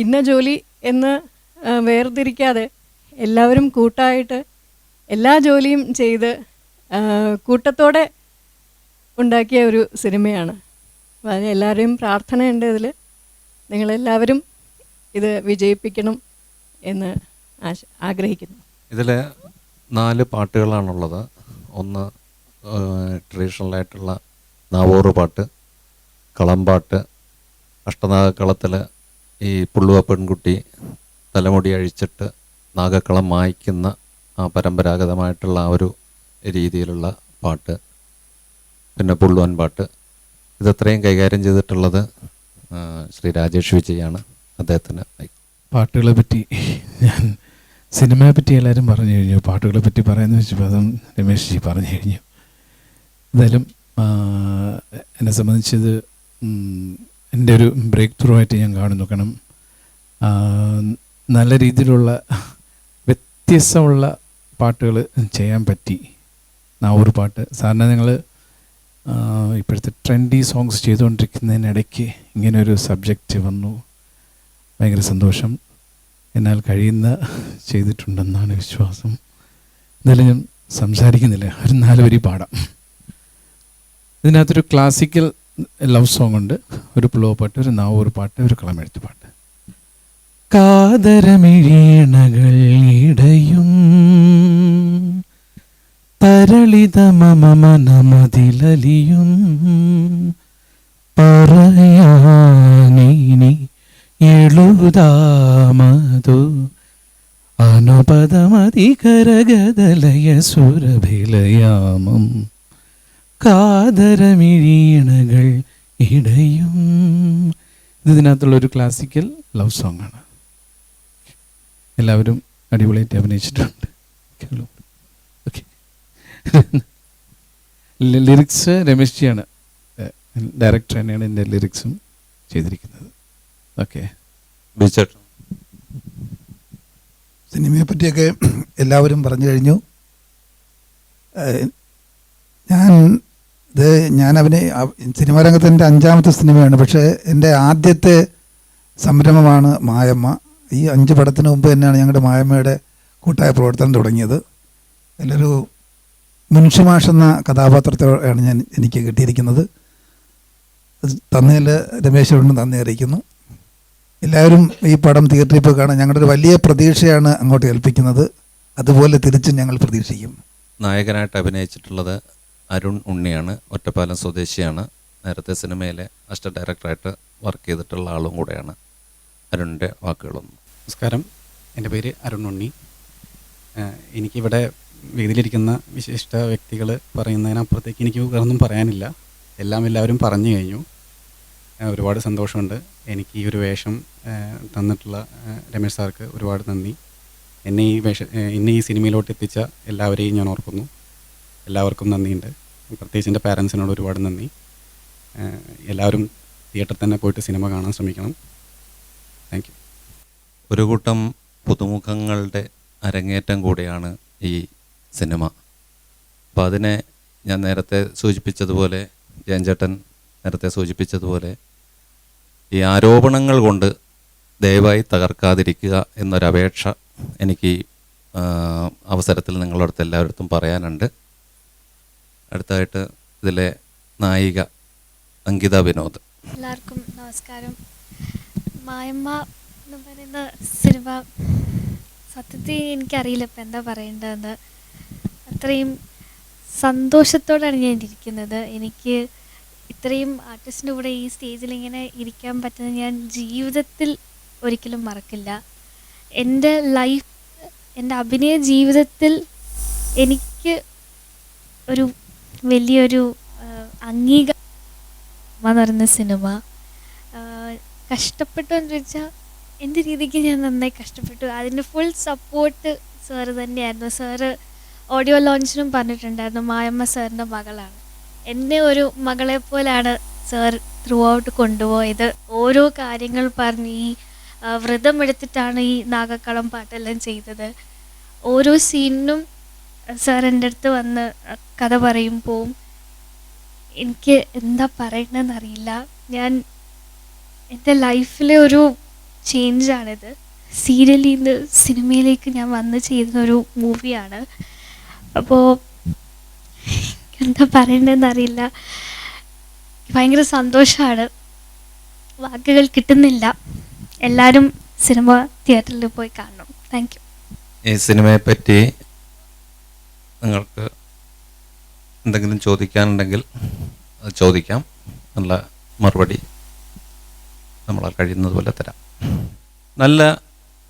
ഇന്ന ജോലി എന്ന് വേർതിരിക്കാതെ എല്ലാവരും കൂട്ടായിട്ട് എല്ലാ ജോലിയും ചെയ്ത് കൂട്ടത്തോടെ ഉണ്ടാക്കിയ ഒരു സിനിമയാണ്. അതിന് എല്ലാവരുടെയും പ്രാർത്ഥനയുണ്ട് ഇതിൽ. നിങ്ങളെല്ലാവരും ഇത് വിജയിപ്പിക്കണം എന്ന് ആഗ്രഹിക്കുന്നു. ഇതിൽ 4 പാട്ടുകളാണുള്ളത്. ഒന്ന് ട്രഡീഷണലായിട്ടുള്ള നാവൂറ് പാട്ട്, കളംപാട്ട്, അഷ്ടനാഗക്കളത്തിൽ ഈ പുള്ളുവ പെൺകുട്ടി തലമുടി അഴിച്ചിട്ട് നാഗക്കളം മായ്ക്കുന്ന ആ പരമ്പരാഗതമായിട്ടുള്ള ആ ഒരു രീതിയിലുള്ള പാട്ട്, പിന്നെ പുള്ളുവൻ പാട്ട്. ഇതത്രയും കൈകാര്യം ചെയ്തിട്ടുള്ളത് ശ്രീ രാജേഷ് വിജയാണ്. അദ്ദേഹത്തിന് പാട്ടുകളെ പറ്റി ഞാൻ സിനിമയെ പറ്റി എല്ലാവരും പറഞ്ഞു കഴിഞ്ഞു. പാട്ടുകളെ പറ്റി പറയാമെന്ന് വെച്ചപ്പോൾ അതും രമേശ് ജി പറഞ്ഞു കഴിഞ്ഞു. എന്തായാലും എന്നെ സംബന്ധിച്ചത് എൻ്റെ ഒരു ബ്രേക്ക് ത്രൂ ആയിട്ട് ഞാൻ കാണുന്നു. കാരണം നല്ല രീതിയിലുള്ള വ്യത്യസ്തമുള്ള പാട്ടുകൾ ചെയ്യാൻ പറ്റി. നാവൂർ പാട്ട് സാറിന് നിങ്ങൾ ഇപ്പോഴത്തെ ട്രെൻഡി സോങ്സ് ചെയ്തുകൊണ്ടിരിക്കുന്നതിനിടയ്ക്ക് ഇങ്ങനൊരു സബ്ജക്റ്റ് വന്നു. ഭയങ്കര സന്തോഷം. എന്നാൽ കഴിയുന്ന ചെയ്തിട്ടുണ്ടെന്നാണ് വിശ്വാസം. എന്തായാലും ഞാൻ സംസാരിക്കുന്നില്ല, ഒരു 4 വരി പാടാം. ഇതിനകത്തൊരു ക്ലാസിക്കൽ ലവ് സോങ് ഉണ്ട്, ഒരു പ്ലോ പാട്ട്, ഒരു നാവൂർ പാട്ട്, ഒരു കളമെഴുത്ത് പാട്ട്. കാതരമിഴീണകൾ ഇടയും തരളിത മമ മനമതിലലിയും പറയാനിനി എഴുതാമതു അനുപദമതികരഗദലയ സുരഭിലയാമം കാതരമിഴീണകൾ ഇടയും. ഇതിനകത്തുള്ളൊരു ക്ലാസിക്കൽ ലവ് സോങ് ആണ്. എല്ലാവരും അടിപൊളിയായിട്ട് അഭിനയിച്ചിട്ടുണ്ട്. ഓക്കെ. ലിറിക്സ് രമേശ് ജിയാണ്, ഡയറക്ടർ തന്നെയാണ് എൻ്റെ ലിറിക്സും ചെയ്തിരിക്കുന്നത്. ഓക്കെ. സിനിമയെ പറ്റിയൊക്കെ എല്ലാവരും പറഞ്ഞു കഴിഞ്ഞു. ഞാൻ സിനിമാ രംഗത്ത് എൻ്റെ 5ാമത്തെ സിനിമയാണ്. പക്ഷേ എൻ്റെ ആദ്യത്തെ സംരംഭമാണ് മായമ്മ. ഈ 5 പടത്തിന് മുമ്പ് തന്നെയാണ് ഞങ്ങളുടെ മായമ്മയുടെ കൂട്ടായ പ്രവർത്തനം തുടങ്ങിയത്. അതിലൊരു മുൻഷിമാഷ് എന്ന കഥാപാത്രത്തോടെയാണ് എനിക്ക് കിട്ടിയിരിക്കുന്നത്. തന്നതിൽ രമേശോടും നന്ദി അറിയിക്കുന്നു. എല്ലാവരും ഈ പടം തിയേറ്ററിൽ പോയി കാണാൻ ഞങ്ങളുടെ ഒരു വലിയ പ്രതീക്ഷയാണ് അങ്ങോട്ട് ഏൽപ്പിക്കുന്നത്. അതുപോലെ തിരിച്ചും ഞങ്ങൾ പ്രതീക്ഷിക്കും. നായകനായിട്ട് അഭിനയിച്ചിട്ടുള്ളത് അരുൺ ഉണ്ണിയാണ്. ഒറ്റപ്പാലം സ്വദേശിയാണ്. നേരത്തെ സിനിമയിലെ അസിസ്റ്റന്റ് ഡയറക്ടറായിട്ട് വർക്ക് ചെയ്തിട്ടുള്ള ആളും കൂടെയാണ്. അരുണിൻ്റെ വാക്കുകളൊന്നും. നമസ്കാരം, എൻ്റെ പേര് അരുൺ ഉണ്ണി. എനിക്കിവിടെ വേദിയിലിരിക്കുന്ന വിശിഷ്ട വ്യക്തികൾ പറയുന്നതിനപ്പുറത്തേക്ക് എനിക്ക് വേറൊന്നും പറയാനില്ല. എല്ലാവരും പറഞ്ഞു കഴിഞ്ഞു. ഒരുപാട് സന്തോഷമുണ്ട്. എനിക്ക് ഈ ഒരു വേഷം തന്നിട്ടുള്ള രമേശ് സാർക്ക് ഒരുപാട് നന്ദി. എന്നെ ഈ സിനിമയിലോട്ട് എത്തിച്ച എല്ലാവരെയും ഞാൻ ഓർക്കുന്നു. എല്ലാവർക്കും നന്ദിയുണ്ട്. പ്രത്യേകിച്ച് എൻ്റെ പാരൻസിനോട് ഒരുപാട് നന്ദി. എല്ലാവരും തിയേറ്ററിൽ തന്നെ പോയിട്ട് സിനിമ കാണാൻ ശ്രമിക്കണം. Thank you. ഒരു കൂട്ടം പുതുമുഖങ്ങളുടെ അരങ്ങേറ്റം കൂടിയാണ് ഈ സിനിമ. അപ്പോൾ അതിനെ ഞാൻ നേരത്തെ സൂചിപ്പിച്ചതുപോലെ, ജയൻചേട്ടൻ നേരത്തെ സൂചിപ്പിച്ചതുപോലെ, ഈ ആരോപണങ്ങൾ കൊണ്ട് ദയവായി തകർക്കാതിരിക്കുക എന്നൊരപേക്ഷ എനിക്ക് അവസരത്തിൽ നിങ്ങളുടെ അടുത്ത് എല്ലാവരുടെ പറയാനുണ്ട്. അടുത്തായിട്ട് ഇതിലെ നായിക അങ്കിത വിനോദ്. എല്ലാവർക്കും നമസ്കാരം. മായമ്മ എന്ന് പറയുന്ന സിനിമ സത്യത്തിൽ എനിക്കറിയില്ല ഇപ്പം എന്താ പറയേണ്ടതെന്ന്. അത്രയും സന്തോഷത്തോടെയാണ് ഞാൻ ഇരിക്കുന്നത്. എനിക്ക് ഇത്രയും ആർട്ടിസ്റ്റിൻ്റെ കൂടെ ഈ സ്റ്റേജിൽ ഇങ്ങനെ ഇരിക്കാൻ പറ്റുന്നത് ഞാൻ ജീവിതത്തിൽ ഒരിക്കലും മറക്കില്ല. എൻ്റെ ലൈഫ്, എൻ്റെ അഭിനയ ജീവിതത്തിൽ എനിക്ക് ഒരു വലിയൊരു അംഗീകാരം എന്ന് പറയുന്ന സിനിമ. കഷ്ടപ്പെട്ടു എന്ന് ചോദിച്ചാൽ എൻ്റെ രീതിക്ക് ഞാൻ നന്നായി കഷ്ടപ്പെട്ടു. അതിൻ്റെ ഫുൾ സപ്പോർട്ട് സാറ് തന്നെയായിരുന്നു. സാറ് ഓഡിയോ ലോഞ്ചിനും പറഞ്ഞിട്ടുണ്ടായിരുന്നു മായമ്മ സാറിൻ്റെ മകളാണ്. എന്നെ ഒരു മകളെ പോലാണ് സാർ ത്രൂ ഔട്ട് കൊണ്ടുപോയത്. ഓരോ കാര്യങ്ങൾ പറഞ്ഞ് ഈ വ്രതം എടുത്തിട്ടാണ് ഈ നാഗക്കളം പാട്ടെല്ലാം ചെയ്തത്. ഓരോ സീനിനും സാർ എൻ്റെ അടുത്ത് വന്ന് കഥ പറയുമ്പോൾ എനിക്ക് എന്താ പറയണമെന്നറിയില്ല. ഞാൻ എൻ്റെ ലൈഫിലെ ഒരു ചേഞ്ചാണിത്. സീരിയലിൽ നിന്ന് സിനിമയിലേക്ക് ഞാൻ വന്ന് ചെയ്യുന്നൊരു മൂവിയാണ്. അപ്പോൾ എന്താ പറയണമെന്നറിയില്ല. ഭയങ്കര സന്തോഷമാണ്, വാക്കുകൾ കിട്ടുന്നില്ല. എല്ലാവരും സിനിമ തിയേറ്ററിൽ പോയി കാണണം. Thank you. ഈ സിനിമയെപ്പറ്റി നിങ്ങൾക്ക് എന്തെങ്കിലും ചോദിക്കാനുണ്ടെങ്കിൽ അത് ചോദിക്കാം. നല്ല മറുപടി നമ്മളാൽ കഴിയുന്നത് പോലെ തരാം. നല്ല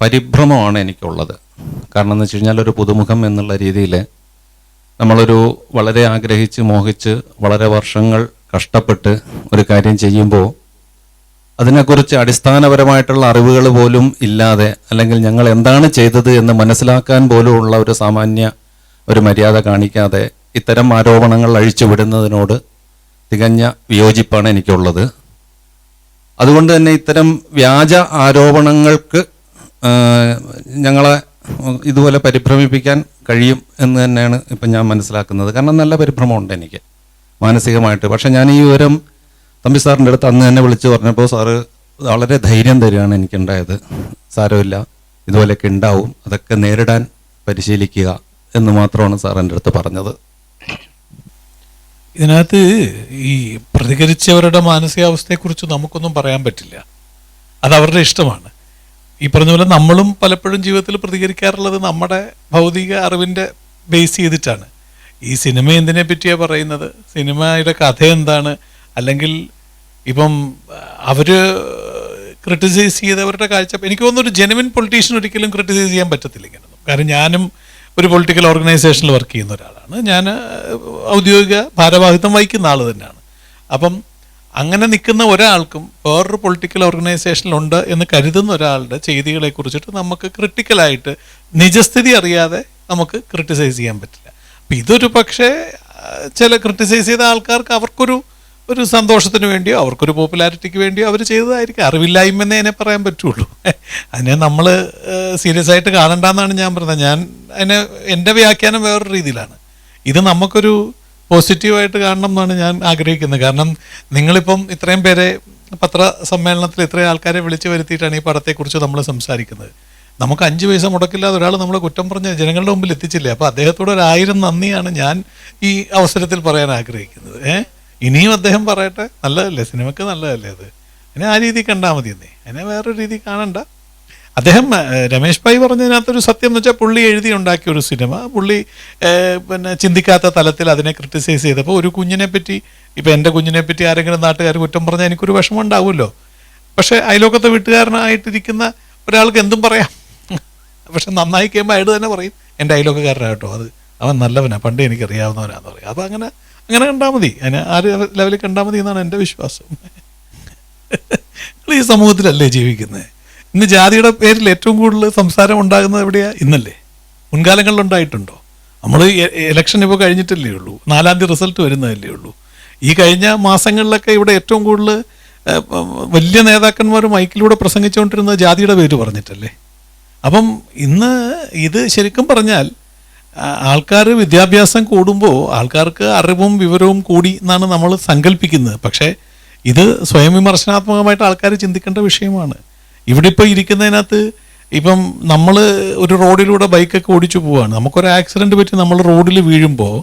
പരിഭ്രമമാണ് എനിക്കുള്ളത്. കാരണം എന്ന് വെച്ച് കഴിഞ്ഞാൽ ഒരു പുതുമുഖം എന്നുള്ള രീതിയിൽ നമ്മളൊരു വളരെ ആഗ്രഹിച്ച് മോഹിച്ച് വളരെ വർഷങ്ങൾ കഷ്ടപ്പെട്ട് ഒരു കാര്യം ചെയ്യുമ്പോൾ അതിനെക്കുറിച്ച് അടിസ്ഥാനപരമായിട്ടുള്ള അറിവുകൾ പോലും ഇല്ലാതെ, അല്ലെങ്കിൽ ഞങ്ങൾ എന്താണ് ചെയ്തത് എന്ന് മനസ്സിലാക്കാൻ പോലും ഉള്ള ഒരു സാമാന്യ ഒരു മര്യാദ കാണിക്കാതെ ഇത്തരം ആരോപണങ്ങൾ അഴിച്ചുവിടുന്നതിനോട് തികഞ്ഞ വിയോജിപ്പാണ് എനിക്കുള്ളത്. അതുകൊണ്ട് തന്നെ ഇത്തരം വ്യാജ ആരോപണങ്ങൾക്ക് ഞങ്ങളെ ഇതുപോലെ പരിഭ്രമിപ്പിക്കാൻ കഴിയും എന്ന് തന്നെയാണ് ഇപ്പം ഞാൻ മനസ്സിലാക്കുന്നത്. കാരണം നല്ല പരിഭ്രമമുണ്ട് എനിക്ക് മാനസികമായിട്ട്. പക്ഷെ ഞാൻ ഈ വിവരം തമ്പി സാറിൻ്റെ അടുത്ത് അന്ന് തന്നെ വിളിച്ച് പറഞ്ഞപ്പോൾ സാറ് വളരെ ധൈര്യം തരികയാണ് എനിക്കുണ്ടായത്. സാരമില്ല, ഇതുപോലെയൊക്കെ ഉണ്ടാവും, അതൊക്കെ നേരിടാൻ പരിശീലിക്കുക എന്ന് മാത്രമാണ് സാർ എൻ്റെ അടുത്ത് പറഞ്ഞത്. ഇതിനകത്ത് ഈ പ്രതികരിച്ചവരുടെ മാനസികാവസ്ഥയെക്കുറിച്ച് നമുക്കൊന്നും പറയാൻ പറ്റില്ല. അത് അവരുടെ ഇഷ്ടമാണ്. ഈ പറഞ്ഞ പോലെ നമ്മളും പലപ്പോഴും ജീവിതത്തിൽ പ്രതികരിക്കാറുള്ളത് നമ്മുടെ ഭൗതിക അറിവിൻ്റെ ബേസ് ചെയ്തിട്ടാണ്. ഈ സിനിമ എന്തിനെ പറ്റിയാണ് പറയുന്നത്, സിനിമയുടെ കഥ എന്താണ്, അല്ലെങ്കിൽ ഇപ്പം അവർ ക്രിട്ടിസൈസ് ചെയ്തവരുടെ കാഴ്ച, എനിക്ക് തോന്നുന്നു ഒരു ജെനുവിൻ പൊളിറ്റീഷ്യൻ ഒരിക്കലും ക്രിട്ടിസൈസ് ചെയ്യാൻ പറ്റത്തില്ല ഇങ്ങനൊന്നും. കാരണം ഞാനും ഒരു പൊളിറ്റിക്കൽ ഓർഗനൈസേഷനിൽ വർക്ക് ചെയ്യുന്ന ഒരാളാണ്. ഞാൻ ഔദ്യോഗിക ഭാരവാഹിത്വം വഹിക്കുന്ന ആൾ തന്നെയാണ്. അപ്പം അങ്ങനെ നിൽക്കുന്ന ഒരാൾക്കും വേറൊരു പൊളിറ്റിക്കൽ ഓർഗനൈസേഷനിലുണ്ട് എന്ന് കരുതുന്ന ഒരാളുടെ ചെയ്തികളെ കുറിച്ചിട്ട് നമുക്ക് ക്രിട്ടിക്കലായിട്ട് നിജസ്ഥിതി അറിയാതെ നമുക്ക് ക്രിട്ടിസൈസ് ചെയ്യാൻ പറ്റില്ല. അപ്പം ഇതൊരു പക്ഷേ ചില ക്രിട്ടിസൈസ് ചെയ്ത ആൾക്കാർക്ക് അവർക്കൊരു സന്തോഷത്തിന് വേണ്ടിയോ അവർക്കൊരു പോപ്പുലാരിറ്റിക്ക് വേണ്ടിയോ അവർ ചെയ്തതായിരിക്കും. അറിവില്ലായ്മയെന്നേ അതിനെ പറയാൻ പറ്റുള്ളൂ. അതിനെ നമ്മൾ സീരിയസ് ആയിട്ട് കാണണ്ടെന്നാണ് ഞാൻ പറഞ്ഞത്. ഞാൻ അതിനെ എൻ്റെ വ്യാഖ്യാനം വേറൊരു രീതിയിലാണ്. ഇത് നമുക്കൊരു പോസിറ്റീവായിട്ട് കാണണം എന്നാണ് ഞാൻ ആഗ്രഹിക്കുന്നത്. കാരണം നിങ്ങളിപ്പം ഇത്രയും പേരെ പത്രസമ്മേളനത്തിൽ ഇത്രയും ആൾക്കാരെ വിളിച്ചു വരുത്തിയിട്ടാണ് ഈ പടത്തെക്കുറിച്ച് നമ്മൾ സംസാരിക്കുന്നത്. നമുക്ക് 5 പൈസ മുടക്കില്ലാതെ ഒരാൾ നമ്മളെ കുറ്റം പറഞ്ഞ് ജനങ്ങളുടെ മുമ്പിൽ എത്തിച്ചില്ലേ. അപ്പോൾ അദ്ദേഹത്തോട് 1000 നന്ദിയാണ് ഞാൻ ഈ അവസരത്തിൽ പറയാൻ ആഗ്രഹിക്കുന്നത്. ഇനിയും അദ്ദേഹം പറയട്ടെ, നല്ലതല്ലേ, സിനിമയ്ക്ക് നല്ലതല്ലേ അത്. അതിനെ ആ രീതി കണ്ടാൽ മതി എന്നേ, അതിനെ വേറൊരു രീതി കാണണ്ട. അദ്ദേഹം രമേശ് ഭായി പറഞ്ഞതിനകത്തൊരു സത്യം എന്ന് വെച്ചാൽ പുള്ളി എഴുതി ഉണ്ടാക്കിയ ഒരു സിനിമ പുള്ളി പിന്നെ ചിന്തിക്കാത്ത തലത്തിൽ അതിനെ ക്രിട്ടിസൈസ് ചെയ്തപ്പോൾ ഒരു കുഞ്ഞിനെ പറ്റി, ഇപ്പം എൻ്റെ കുഞ്ഞിനെ പറ്റി ആരെങ്കിലും നാട്ടുകാർ കുറ്റം പറഞ്ഞാൽ എനിക്കൊരു വിഷമം ഉണ്ടാവുമല്ലോ. പക്ഷേ അയലോക്കത്തെ വീട്ടുകാരനായിട്ടിരിക്കുന്ന ഒരാൾക്ക് എന്തും പറയാം. പക്ഷെ നന്നായി കഴിയുമ്പോൾ അയാൾ തന്നെ പറയും എൻ്റെ അയലോക്കക്കാരനായിട്ടോ, അത് അവൻ നല്ലവനാണ്, പണ്ട് എനിക്കറിയാവുന്നവനാന്ന് പറയും. അപ്പോൾ അങ്ങനെ കണ്ടാൽ മതി, അതിനെ ആ ലെവലിൽ കണ്ടാൽ മതി എന്നാണ് എൻ്റെ വിശ്വാസം. ഈ സമൂഹത്തിലല്ലേ ജീവിക്കുന്നത്? ഇന്ന് ജാതിയുടെ പേരിൽ ഏറ്റവും കൂടുതൽ സംസാരം ഉണ്ടാകുന്നത് എവിടെയാണ്? ഇന്നല്ലേ? മുൻകാലങ്ങളിലുണ്ടായിട്ടുണ്ടോ? നമ്മൾ ഇലക്ഷൻ ഇപ്പോൾ കഴിഞ്ഞിട്ടല്ലേ ഉള്ളൂ, 4-ാം തീയതി റിസൾട്ട് വരുന്നതല്ലേ ഉള്ളൂ. ഈ കഴിഞ്ഞ മാസങ്ങളിലൊക്കെ ഇവിടെ ഏറ്റവും കൂടുതൽ വലിയ നേതാക്കന്മാർ മൈക്കിലൂടെ പ്രസംഗിച്ചുകൊണ്ടിരുന്നത് ജാതിയുടെ പേര് പറഞ്ഞിട്ടല്ലേ. അപ്പം ഇന്ന് ഇത് ശരിക്കും പറഞ്ഞാൽ ആൾക്കാർ വിദ്യാഭ്യാസം കൂടുമ്പോൾ ആൾക്കാർക്ക് അറിവും വിവരവും കൂടി എന്നാണ് നമ്മൾ സങ്കല്പിക്കുന്നത്. പക്ഷേ ഇത് സ്വയം വിമർശനാത്മകമായിട്ട് ആൾക്കാർ ചിന്തിക്കേണ്ട വിഷയമാണ്. ഇവിടെ ഇപ്പോൾ ഇരിക്കുന്നതിനകത്ത് ഇപ്പം നമ്മൾ ഒരു റോഡിലൂടെ ബൈക്കൊക്കെ ഓടിച്ചു പോവുകയാണ്, നമുക്കൊരു ആക്സിഡൻറ്റ് പറ്റി നമ്മൾ റോഡിൽ വീഴുമ്പോൾ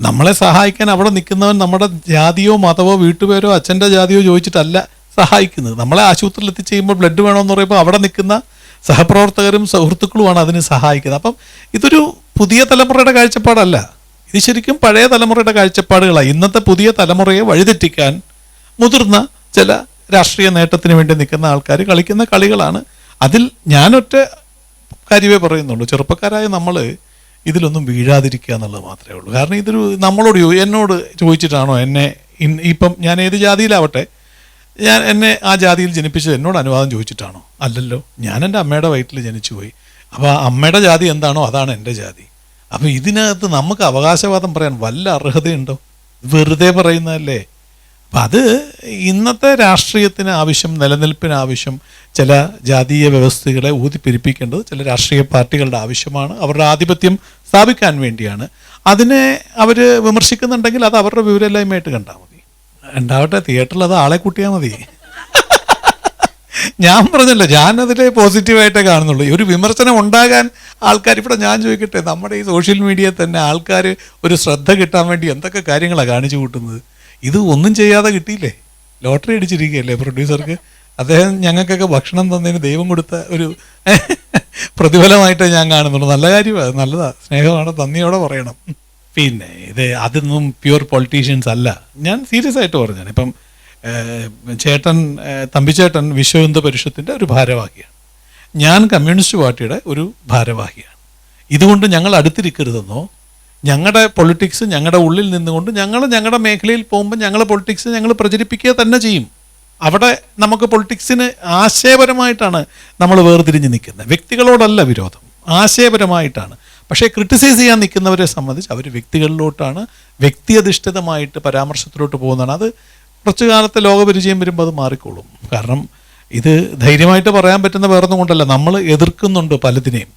നമ്മളെ സഹായിക്കാൻ അവിടെ നിൽക്കുന്നവൻ നമ്മുടെ ജാതിയോ മതമോ വീട്ടുപേരോ അച്ഛൻ്റെ ജാതിയോ ചോദിച്ചിട്ടല്ല സഹായിക്കുന്നത്. നമ്മളെ ആശുപത്രിയിൽ എത്തിച്ചെയ്യുമ്പോൾ ബ്ലഡ് വേണമെന്ന് പറയുമ്പോൾ അവിടെ നിൽക്കുന്ന സഹപ്രവർത്തകരും സുഹൃത്തുക്കളുമാണ് അതിന് സഹായിക്കുന്നത്. അപ്പം ഇതൊരു പുതിയ തലമുറയുടെ കാഴ്ചപ്പാടല്ല, ഇത് ശരിക്കും പഴയ തലമുറയുടെ കാഴ്ചപ്പാടുകളാണ്. ഇന്നത്തെ പുതിയ തലമുറയെ വഴിതെറ്റിക്കാൻ മുതിർന്ന ചില രാഷ്ട്രീയ നേട്ടത്തിന് വേണ്ടി നിൽക്കുന്ന ആൾക്കാർ കളിക്കുന്ന കളികളാണ്. അതിൽ ഞാനൊറ്റ കാര്യമേ പറയുന്നുള്ളൂ, ചെറുപ്പക്കാരായ നമ്മൾ ഇതിലൊന്നും വീഴാതിരിക്കുക എന്നുള്ളത് മാത്രമേ ഉള്ളൂ. കാരണം ഇതൊരു നമ്മളോട് എന്നോട് ചോദിച്ചിട്ടാണോ എന്നെ ഇപ്പം ഞാൻ ഏത് ജാതിയിലാവട്ടെ, എന്നെ ആ ജാതിയിൽ ജനിപ്പിച്ചത് എന്നോട് അനുവാദം ചോദിച്ചിട്ടാണോ? അല്ലല്ലോ, ഞാൻ എൻ്റെ അമ്മയുടെ വയറ്റിൽ ജനിച്ചു പോയി. അപ്പോൾ അമ്മയുടെ ജാതി എന്താണോ അതാണ് എൻ്റെ ജാതി. അപ്പോൾ ഇതിനകത്ത് നമുക്ക് അവകാശവാദം പറയാൻ വല്ല അർഹതയുണ്ടോ? വെറുതെ പറയുന്നതല്ലേ. അപ്പം അത് ഇന്നത്തെ രാഷ്ട്രീയത്തിന് ആവശ്യം, നിലനിൽപ്പിന് ആവശ്യം ചില ജാതീയ വ്യവസ്ഥകളെ ഊതിപ്പെരിപ്പിക്കേണ്ടത് ചില രാഷ്ട്രീയ പാർട്ടികളുടെ ആവശ്യമാണ്. അവരുടെ ആധിപത്യം സ്ഥാപിക്കാൻ വേണ്ടിയാണ്. അതിനെ അവർ വിമർശിക്കുന്നുണ്ടെങ്കിൽ അത് അവരുടെ വിവരമില്ലായ്മയായിട്ട് കണ്ടാൽ മതി. ഉണ്ടാവട്ടെ, തിയേറ്ററിൽ അത് ആളെ കൂട്ടിയാൽ മതി. ഞാൻ പറഞ്ഞല്ലോ, ഞാനതിലെ പോസിറ്റീവായിട്ടേ കാണുന്നുള്ളൂ. ഒരു വിമർശനം ഉണ്ടാകാൻ ആൾക്കാർ, ഇവിടെ ഞാൻ ചോദിക്കട്ടെ, നമ്മുടെ ഈ സോഷ്യൽ മീഡിയയിൽ തന്നെ ആൾക്കാർ ഒരു ശ്രദ്ധ കിട്ടാൻ വേണ്ടി എന്തൊക്കെ കാര്യങ്ങളാണ് കാണിച്ചു കൂട്ടുന്നത്. ഇത് ഒന്നും ചെയ്യാതെ കിട്ടിയില്ലേ, ലോട്ടറി അടിച്ചിരിക്കുകയല്ലേ പ്രൊഡ്യൂസർക്ക്. അദ്ദേഹം ഞങ്ങൾക്കൊക്കെ ഭക്ഷണം തന്നതിന് ദൈവം കൊടുത്ത ഒരു പ്രതിഫലമായിട്ട് ഞാൻ കാണുന്നുള്ളൂ. നല്ല കാര്യമാണ്, നല്ലതാ, സ്നേഹമാണ്, നന്ദിയോടെ പറയണം. പിന്നെ അതൊന്നും പ്യുവർ പൊളിറ്റീഷ്യൻസ് അല്ല. ഞാൻ സീരിയസ് ആയിട്ട് പറഞ്ഞാണ്. ഇപ്പം ചേട്ടൻ, തമ്പിച്ചേട്ടൻ വിശ്വ ഹിന്ദു പരിഷത്തിൻ്റെ ഒരു ഭാരവാഹിയാണ്, ഞാൻ കമ്മ്യൂണിസ്റ്റ് പാർട്ടിയുടെ ഒരു ഭാരവാഹിയാണ്. ഇതുകൊണ്ട് ഞങ്ങൾ അടുത്തിരിക്കരുതെന്നോ, ഞങ്ങളുടെ പൊളിറ്റിക്സ് ഞങ്ങളുടെ ഉള്ളിൽ നിന്നുകൊണ്ട് ഞങ്ങളുടെ മേഖലയിൽ പോകുമ്പോൾ ഞങ്ങളുടെ പൊളിറ്റിക്സ് ഞങ്ങൾ പ്രചരിപ്പിക്കുക തന്നെ ചെയ്യും. അവിടെ നമുക്ക് പൊളിറ്റിക്സിന് ആശയപരമായിട്ടാണ് നമ്മൾ വേർതിരിഞ്ഞ് നിൽക്കുന്നത്, വ്യക്തികളോടല്ല വിരോധം, ആശയപരമായിട്ടാണ്. പക്ഷേ ക്രിട്ടിസൈസ് ചെയ്യാൻ നിൽക്കുന്നവരെ സംബന്ധിച്ച് അവർ വ്യക്തികളിലോട്ടാണ്, വ്യക്തിയധിഷ്ഠിതമായിട്ട് പരാമർശത്തിലോട്ട് പോകുന്നതാണ്. അത് കുറച്ചു കാലത്തെ ലോകപരിചയം വരുമ്പോൾ അത് മാറിക്കോളും. കാരണം ഇത് ധൈര്യമായിട്ട് പറയാൻ പറ്റുന്ന വേറൊന്നും കൊണ്ടല്ല, നമ്മൾ എതിർക്കുന്നുണ്ട് പലതിനെയും,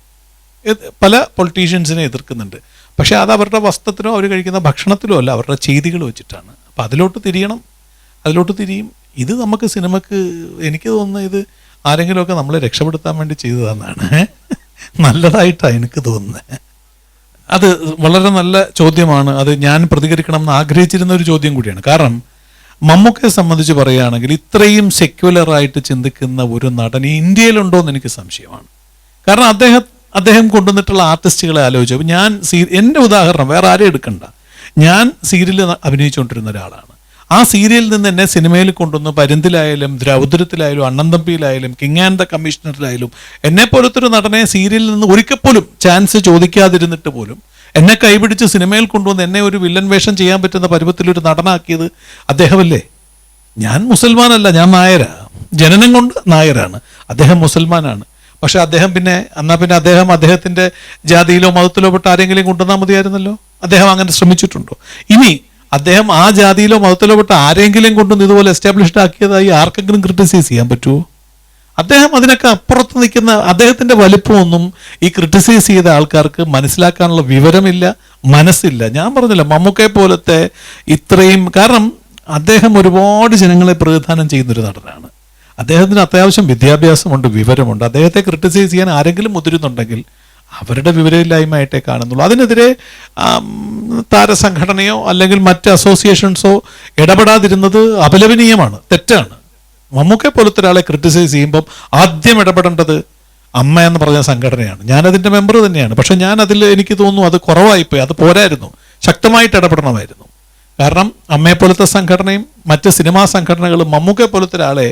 പല പൊളിറ്റീഷ്യൻസിനെ എതിർക്കുന്നുണ്ട്. പക്ഷേ അത് അവരുടെ വസ്ത്രത്തിലോ അവർ കഴിക്കുന്ന ഭക്ഷണത്തിലോ അല്ല, അവരുടെ ചെയ്തികൾ വെച്ചിട്ടാണ്. അപ്പം അതിലോട്ട് തിരിയണം, അതിലോട്ട് തിരിയും. ഇത് നമുക്ക് സിനിമക്ക്, എനിക്ക് തോന്നുന്നത് ഇത് ആരെങ്കിലുമൊക്കെ നമ്മളെ രക്ഷപ്പെടുത്താൻ വേണ്ടി ചെയ്തതെന്നാണ്, നല്ലതായിട്ടാണ് എനിക്ക് തോന്നുന്നത്. അത് വളരെ നല്ല ചോദ്യമാണ്. അത് ഞാൻ പ്രതികരിക്കണം എന്ന് ആഗ്രഹിച്ചിരുന്ന ഒരു ചോദ്യം കൂടിയാണ്. കാരണം മമ്മൂക്കയെ സംബന്ധിച്ച് പറയുകയാണെങ്കിൽ ഇത്രയും സെക്യുലറായിട്ട് ചിന്തിക്കുന്ന ഒരു നടൻ ഈ ഇന്ത്യയിലുണ്ടോ എന്ന് എനിക്ക് സംശയമാണ്. കാരണം അദ്ദേഹം കൊണ്ടുവന്നിട്ടുള്ള ആർട്ടിസ്റ്റുകളെ ആലോചിച്ചു. ഞാൻ എൻ്റെ ഉദാഹരണം വേറെ ആരും എടുക്കണ്ട. ഞാൻ സീരിയൽ അഭിനയിച്ചുകൊണ്ടിരുന്ന ഒരാളാണ്. ആ സീരിയലിൽ നിന്ന് എന്നെ സിനിമയിൽ കൊണ്ടുവന്ന് പരുന്തിലായാലും ദ്രൗപദത്തിലായാലും അണ്ണന്തമ്പിയിലായാലും കിങ് ആൻഡ് ദ കമ്മീഷണറിലായാലും എന്നെ പോലത്തെ ഒരു നടനെ സീരിയലിൽ നിന്ന് ഒരിക്കൽ പോലും ചാൻസ് ചോദിക്കാതിരുന്നിട്ട് പോലും എന്നെ കൈപിടിച്ച് സിനിമയിൽ കൊണ്ടുവന്ന് എന്നെ ഒരു വില്ലൻ വേഷം ചെയ്യാൻ പറ്റുന്ന പരുവത്തിലൊരു നടനാക്കിയത് അദ്ദേഹമല്ലേ. ഞാൻ മുസൽമാനല്ല, ഞാൻ നായരാ, ജനനം കൊണ്ട് നായരാണ്, അദ്ദേഹം മുസൽമാനാണ്. പക്ഷെ അദ്ദേഹം പിന്നെ അദ്ദേഹത്തിൻ്റെ ജാതിയിലോ മതത്തിലോ പെട്ട ആരെങ്കിലും കൊണ്ടുവന്നാൽ മതിയായിരുന്നല്ലോ. അദ്ദേഹം അങ്ങനെ ശ്രമിച്ചിട്ടുണ്ടോ? ഇനി അദ്ദേഹം ആ ജാതിയിലോ മതത്തിലോ പെട്ട ആരെങ്കിലും കൊണ്ടുവന്ന് ഇതുപോലെ എസ്റ്റാബ്ലിഷ്ഡ് ആക്കിയതായി ആർക്കെങ്കിലും ക്രിട്ടിസൈസ് ചെയ്യാൻ പറ്റുമോ? അദ്ദേഹം അതിനൊക്കെ അപ്പുറത്ത് നിൽക്കുന്ന, അദ്ദേഹത്തിൻ്റെ വലിപ്പമൊന്നും ഈ ക്രിട്ടിസൈസ് ചെയ്ത ആൾക്കാർക്ക് മനസ്സിലാക്കാനുള്ള വിവരമില്ല, മനസ്സില്ല. ഞാൻ പറഞ്ഞില്ല, മമ്മൂക്കയെ പോലത്തെ ഇത്രയും, കാരണം അദ്ദേഹം ഒരുപാട് ജനങ്ങളെ പ്രതിനിധാനം ചെയ്യുന്നൊരു നടനാണ്. അദ്ദേഹത്തിന് അത്യാവശ്യം വിദ്യാഭ്യാസമുണ്ട്, വിവരമുണ്ട്. അദ്ദേഹത്തെ ക്രിട്ടിസൈസ് ചെയ്യാൻ ആരെങ്കിലും മുതിരുന്നുണ്ടെങ്കിൽ അവരുടെ വിവരമില്ലായ്മയായിട്ടേ കാണുന്നുള്ളൂ. അതിനെതിരെ താരസംഘടനയോ അല്ലെങ്കിൽ മറ്റ് അസോസിയേഷൻസോ ഇടപെടാതിരുന്നത് അപലപനീയമാണ്, തെറ്റാണ്. മമ്മൂക്കയെ പോലത്തെ ഒരാളെ ക്രിട്ടിസൈസ് ചെയ്യുമ്പം ആദ്യം ഇടപെടേണ്ടത് അമ്മ എന്ന് പറഞ്ഞ സംഘടനയാണ്. ഞാനതിൻ്റെ മെമ്പർ തന്നെയാണ്. പക്ഷെ ഞാൻ അതിൽ എനിക്ക് തോന്നുന്നു അത് കുറവായിപ്പോയി, അത് പോരായിരുന്നു, ശക്തമായിട്ട് ഇടപെടണമായിരുന്നു. കാരണം അമ്മയെപ്പോലത്തെ സംഘടനയും മറ്റ് സിനിമാ സംഘടനകളും മമ്മൂക്കയെ പോലത്തെ ഒരാളെ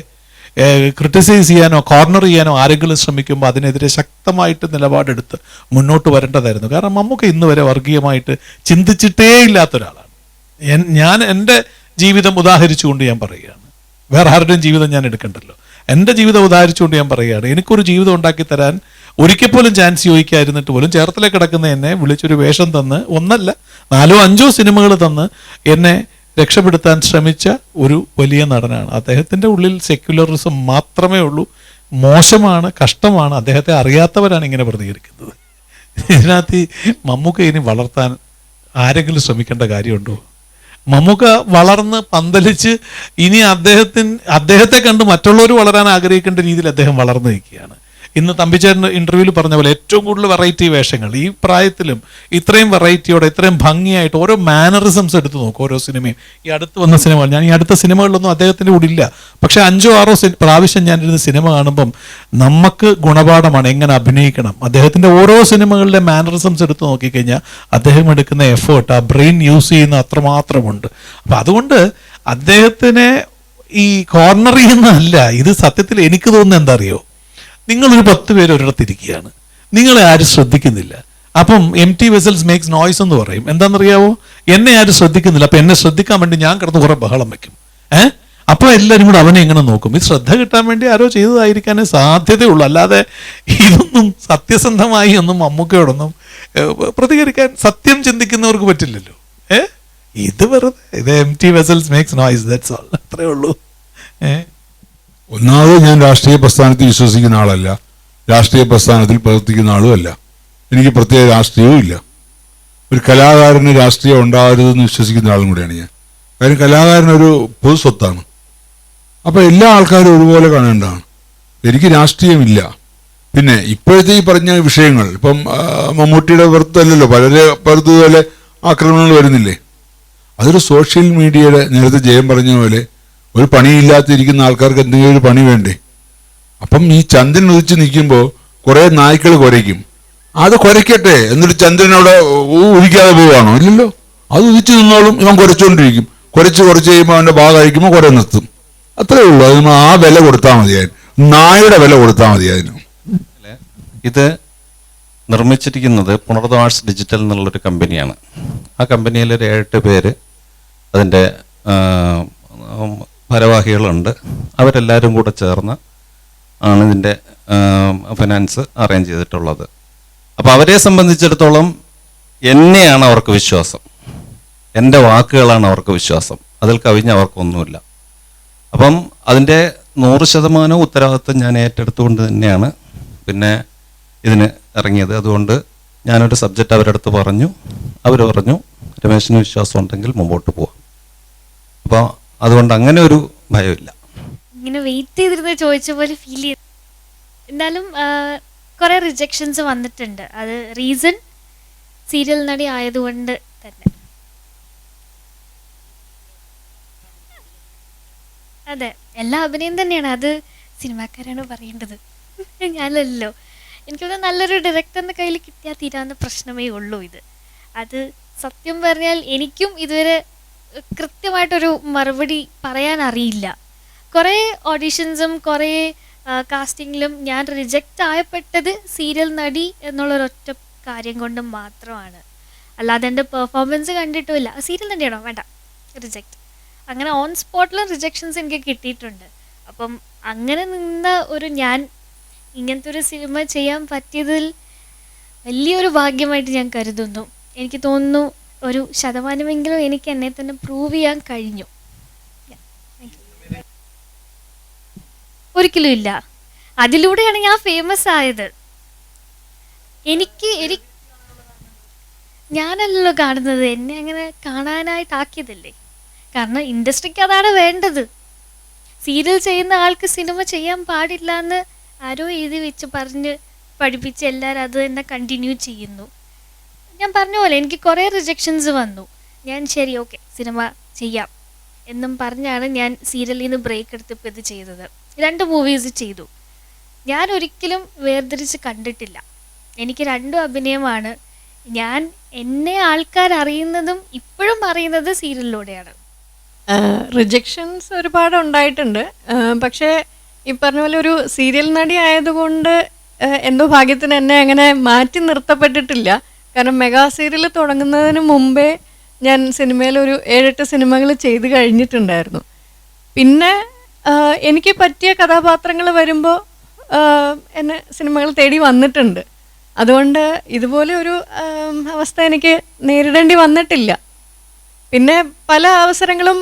ക്രിട്ടിസൈസ് ചെയ്യാനോ കോർണർ ചെയ്യാനോ ആരെങ്കിലും ശ്രമിക്കുമ്പോൾ അതിനെതിരെ ശക്തമായിട്ട് നിലപാടെടുത്ത് മുന്നോട്ട് വരേണ്ടതായിരുന്നു. കാരണം മമ്മൂക്ക ഇന്ന് വരെ വർഗീയമായിട്ട് ചിന്തിച്ചിട്ടേ ഇല്ലാത്ത ഒരാളാണ്. ഞാൻ എൻ്റെ ജീവിതം ഉദാഹരിച്ചുകൊണ്ട് ഞാൻ പറയുകയാണ്, വേറെ ആരുടെയും ജീവിതം ഞാൻ എടുക്കണ്ടല്ലോ. എൻ്റെ ജീവിതം ഉദാഹരിച്ചുകൊണ്ട് ഞാൻ പറയുകയാണ്, എനിക്കൊരു ജീവിതം ഉണ്ടാക്കി തരാൻ ഒരിക്കൽ പോലും ചാൻസ് ചോദിക്കാതിരുന്നിട്ട് പോലും ചേർത്തല കിടക്കുന്ന എന്നെ വിളിച്ചൊരു വേഷം തന്ന് 1 4 5 സിനിമകൾ തന്ന് എന്നെ രക്ഷപ്പെടുത്താൻ ശ്രമിച്ച ഒരു വലിയ നടനാണ്. അദ്ദേഹത്തിൻ്റെ ഉള്ളിൽ സെക്യുലറിസം മാത്രമേ ഉള്ളൂ. മോശമാണ്, കഷ്ടമാണ്. അദ്ദേഹത്തെ അറിയാത്തവരാണ് ഇങ്ങനെ പ്രതികരിക്കുന്നത്. ഇതിനകത്ത് മമ്മൂക്ക ഇനി വളർത്താൻ ആരെങ്കിലും ശ്രമിക്കേണ്ട കാര്യമുണ്ടോ? മമ്മൂക്ക വളർന്ന് പന്തലിച്ച് ഇനി അദ്ദേഹത്തെ കണ്ട് മറ്റുള്ളവർ വളരാൻ ആഗ്രഹിക്കേണ്ട രീതിയിൽ അദ്ദേഹം വളർന്നു നിൽക്കുകയാണ്. ഇന്ന് തമ്പിച്ചേട്ടൻ ഇന്റർവ്യൂവിൽ പറഞ്ഞ പോലെ ഏറ്റവും കൂടുതൽ വെറൈറ്റി വേഷങ്ങൾ ഈ പ്രായത്തിലും ഇത്രയും വെറൈറ്റിയോടെ ഇത്രയും ഭംഗിയായിട്ട് ഓരോ മാനറിസംസ് എടുത്ത് നോക്കും ഓരോ സിനിമയും. ഈ അടുത്ത് വന്ന സിനിമകൾ, ഞാൻ ഈ അടുത്ത സിനിമകളിലൊന്നും അദ്ദേഹത്തിൻ്റെ കൂടെ ഇല്ല, പക്ഷെ 5 6 പ്രാവശ്യം ഞാനിരുന്ന് സിനിമ കാണുമ്പം നമുക്ക് ഗുണപാഠമാണ് എങ്ങനെ അഭിനയിക്കണം. അദ്ദേഹത്തിൻ്റെ ഓരോ സിനിമകളിലെ മാനറിസംസ് എടുത്ത് നോക്കിക്കഴിഞ്ഞാൽ അദ്ദേഹം എടുക്കുന്ന എഫേർട്ട്, ആ ബ്രെയിൻ യൂസ് ചെയ്യുന്ന അത്രമാത്രമുണ്ട്. അപ്പം അതുകൊണ്ട് അദ്ദേഹത്തിനെ ഈ കോർണർ ചെയ്യുന്നതല്ല ഇത്. സത്യത്തിൽ എനിക്ക് തോന്നുന്നത് എന്താ അറിയോ, നിങ്ങളൊരു 10 പേര് ഒരിടത്തിരിക്കുകയാണ്, നിങ്ങളെ ആരും ശ്രദ്ധിക്കുന്നില്ല. അപ്പം empty vessels makes noise എന്ന് പറയും. എന്താണെന്നറിയാവോ, എന്നെ ആരും ശ്രദ്ധിക്കുന്നില്ല, അപ്പം എന്നെ ശ്രദ്ധിക്കാൻ വേണ്ടി ഞാൻ കിടന്ന് കുറെ ബഹളം വയ്ക്കും. അപ്പോൾ എല്ലാവരും കൂടെ അവനെ എങ്ങനെ നോക്കും? ഇത് ശ്രദ്ധ കിട്ടാൻ വേണ്ടി ആരോ ചെയ്തതായിരിക്കാനേ സാധ്യതയുള്ളൂ. അല്ലാതെ ഇതൊന്നും സത്യസന്ധമായി ഒന്നും മമ്മൂക്കയോടൊന്നും പ്രതികരിക്കാൻ സത്യം ചിന്തിക്കുന്നവർക്ക് പറ്റില്ലല്ലോ. ഇത് വെറുതെ ഇത് empty vessels makes noise, that's all, അത്രേ ഉള്ളൂ. ഒന്നാമത് ഞാൻ രാഷ്ട്രീയ പ്രസ്ഥാനത്തിൽ വിശ്വസിക്കുന്ന ആളല്ല, രാഷ്ട്രീയ പ്രസ്ഥാനത്തിൽ പ്രവർത്തിക്കുന്ന ആളുമല്ല, എനിക്ക് പ്രത്യേക രാഷ്ട്രീയവും ഇല്ല. ഒരു കലാകാരന് രാഷ്ട്രീയം ഉണ്ടാകരുതെന്ന് വിശ്വസിക്കുന്ന ആളും കൂടെയാണ് ഞാൻ. കാര്യം കലാകാരനൊരു പൊതു സ്വത്താണ്. അപ്പം എല്ലാ ആൾക്കാരും ഒരുപോലെ കാണേണ്ടതാണ്. എനിക്ക് രാഷ്ട്രീയമില്ല. പിന്നെ ഇപ്പോഴത്തെ ഈ പറഞ്ഞ വിഷയങ്ങൾ, ഇപ്പം മമ്മൂട്ടിയുടെ പുറത്തല്ലല്ലോ പലതുപോലെ ആക്രമണങ്ങൾ വരുന്നില്ലേ, അതൊരു സോഷ്യൽ മീഡിയയുടെ, നേരത്തെ ജയം പറഞ്ഞ പോലെ ഒരു പണിയില്ലാത്തിരിക്കുന്ന ആൾക്കാർക്ക് എന്തെങ്കിലും ഒരു പണി വേണ്ടേ? അപ്പം ഈ ചന്ദ്രൻ ഉദിച്ച് നിൽക്കുമ്പോൾ കുറേ നായ്ക്കൾ കുരയ്ക്കും. അത് കുരയ്ക്കട്ടെ, എന്നിട്ട് ചന്ദ്രനവിടെ ഉദിക്കാതെ പോവുകയാണോ? ഇല്ലല്ലോ, അത് ഉദിച്ചു നിന്നോളും. ഇവൻ കുരച്ചുകൊണ്ടിരിക്കും. കുറച്ച് കഴിയുമ്പോൾ അവൻ്റെ ഭാഗം കഴിക്കുമ്പോൾ കുറെ നിർത്തും. അത്രേ ഉള്ളൂ. അതിന് ആ വില കൊടുത്താൽ മതിയായിരുന്നു, നായയുടെ വില കൊടുത്താൽ മതിയായിരുന്നു. ഇത് നിർമ്മിച്ചിരിക്കുന്നത് പുണർദ ആർട്സ് ഡിജിറ്റൽ എന്നുള്ളൊരു കമ്പനിയാണ്. ആ കമ്പനിയിൽ ഒരു 7 പേര് അതിൻ്റെ ഭാരവാഹികളുണ്ട്. അവരെല്ലാവരും കൂടെ ചേർന്ന് ആണ് ഇതിൻ്റെ ഫിനാൻസ് അറേഞ്ച് ചെയ്തിട്ടുള്ളത്. അപ്പോൾ അവരെ സംബന്ധിച്ചിടത്തോളം എന്നെയാണ് അവർക്ക് വിശ്വാസം, എൻ്റെ വാക്കുകളാണ് അവർക്ക് വിശ്വാസം, അതിൽ കവിഞ്ഞ് അവർക്കൊന്നുമില്ല. അപ്പം അതിൻ്റെ 100% ഉത്തരവാദിത്വം ഞാൻ ഏറ്റെടുത്തുകൊണ്ട് തന്നെയാണ് പിന്നെ ഇതിന് ഇറങ്ങിയത്. അതുകൊണ്ട് ഞാനൊരു സബ്ജക്റ്റ് അവരുടെ അടുത്ത് പറഞ്ഞു, അവർ പറഞ്ഞു രമേശിന് വിശ്വാസം ഉണ്ടെങ്കിൽ മുമ്പോട്ട് പോവാം. അപ്പോൾ അതുകൊണ്ട് അങ്ങനെ ഒരു ഭയമില്ല. ഇങ്ങനെ വെയിറ്റ് ചെയ്തിരുന്ന് ചോദിച്ച പോലെ ഫീൽ ചെയ്തു. എന്നാലും കുറേ റിജക്ഷൻസ് വന്നിട്ടുണ്ട്. അത് റീസൺ സീരിയൽ നടി ആയതുകൊണ്ട് തന്നെ. അതെ, എല്ലാ അഭിനയം തന്നെയാണ്. അത് സിനിമാക്കാരാണ് പറയേണ്ടത്, ഞാനല്ലോ. എനിക്കൊന്ന് നല്ലൊരു ഡയറക്ടറിൻ്റെ കയ്യിൽ കിട്ടിയാൽ തീരാവുന്ന പ്രശ്നമേ ഉള്ളൂ ഇത്. അത് സത്യം പറഞ്ഞാൽ എനിക്കും ഇതുവരെ കൃത്യമായിട്ടൊരു മറുപടി പറയാൻ അറിയില്ല. കുറേ ഓഡിഷൻസും കുറേ കാസ്റ്റിങ്ങിലും ഞാൻ റിജക്റ്റ് ആയപ്പെട്ടത് സീരിയൽ നടി എന്നുള്ളൊരൊറ്റ കാര്യം കൊണ്ട് മാത്രമാണ്. അല്ലാതെ എൻ്റെ പെർഫോമൻസ് കണ്ടിട്ടുമില്ല. സീരിയൽ നടിയാണോ, വേണ്ട, റിജക്റ്റ്. അങ്ങനെ ഓൺ സ്പോട്ടിലും റിജക്ഷൻസ് എനിക്ക് കിട്ടിയിട്ടുണ്ട്. അപ്പം അങ്ങനെ നിന്ന ഒരു ഞാൻ ഇങ്ങനത്തെ ഒരു സിനിമ ചെയ്യാൻ പറ്റിയതിൽ വലിയൊരു ഭാഗ്യമായിട്ട് ഞാൻ കരുതുന്നു. എനിക്ക് തോന്നുന്നു 1% എനിക്ക് എന്നെ തന്നെ പ്രൂവ് ചെയ്യാൻ കഴിഞ്ഞു. ഒരിക്കലും ഇല്ല. അതിലൂടെയാണ് ഞാൻ ഫേമസ് ആയത്. എനിക്ക് ഞാനല്ലല്ലോ കാണുന്നത്, എന്നെ അങ്ങനെ കാണാനായിട്ടാക്കിയതല്ലേ. കാരണം ഇൻഡസ്ട്രിക്ക് അതാണ് വേണ്ടത്. സീരിയൽ ചെയ്യുന്ന ആൾക്ക് സിനിമ ചെയ്യാൻ പാടില്ല എന്ന് ആരോ എഴുതി വെച്ച് പറഞ്ഞ് പഠിപ്പിച്ച് എല്ലാവരും അത് തന്നെ കണ്ടിന്യൂ ചെയ്യുന്നു. ഞാൻ പറഞ്ഞ പോലെ എനിക്ക് കുറേ റിജക്ഷൻസ് വന്നു. ഞാൻ ശരി, ഓക്കെ, സിനിമ ചെയ്യാം എന്നും പറഞ്ഞാണ് ഞാൻ സീരിയലിൽ നിന്ന് ബ്രേക്ക് എടുത്തപ്പോൾ ഇത് ചെയ്തത്. 2 മൂവീസ് ചെയ്തു. ഞാൻ ഒരിക്കലും വേർതിരിച്ച് കണ്ടിട്ടില്ല. എനിക്ക് 2 അഭിനയമാണ്. ഞാൻ എന്നെ ആൾക്കാർ അറിയുന്നതും ഇപ്പോഴും അറിയുന്നത് സീരിയലിലൂടെയാണ്. റിജക്ഷൻസ് ഒരുപാട് ഉണ്ടായിട്ടുണ്ട്. പക്ഷേ ഈ പറഞ്ഞ പോലെ ഒരു സീരിയൽ നടി ആയതുകൊണ്ട് എന്തോ ഭാഗ്യത്തിന് എന്നെ അങ്ങനെ മാറ്റി നിർത്തപ്പെട്ടിട്ടില്ല. കാരണം മെഗാ സീരിയൽ തുടങ്ങുന്നതിന് മുമ്പേ ഞാൻ സിനിമയിൽ ഒരു 7-8 സിനിമകൾ ചെയ്ത് കഴിഞ്ഞിട്ടുണ്ടായിരുന്നു. പിന്നെ എനിക്ക് പറ്റിയ കഥാപാത്രങ്ങൾ വരുമ്പോൾ എന്നെ സിനിമകൾ തേടി വന്നിട്ടുണ്ട്. അതുകൊണ്ട് ഇതുപോലെ ഒരു അവസ്ഥ എനിക്ക് നേരിടേണ്ടി വന്നിട്ടില്ല. പിന്നെ പല അവസരങ്ങളും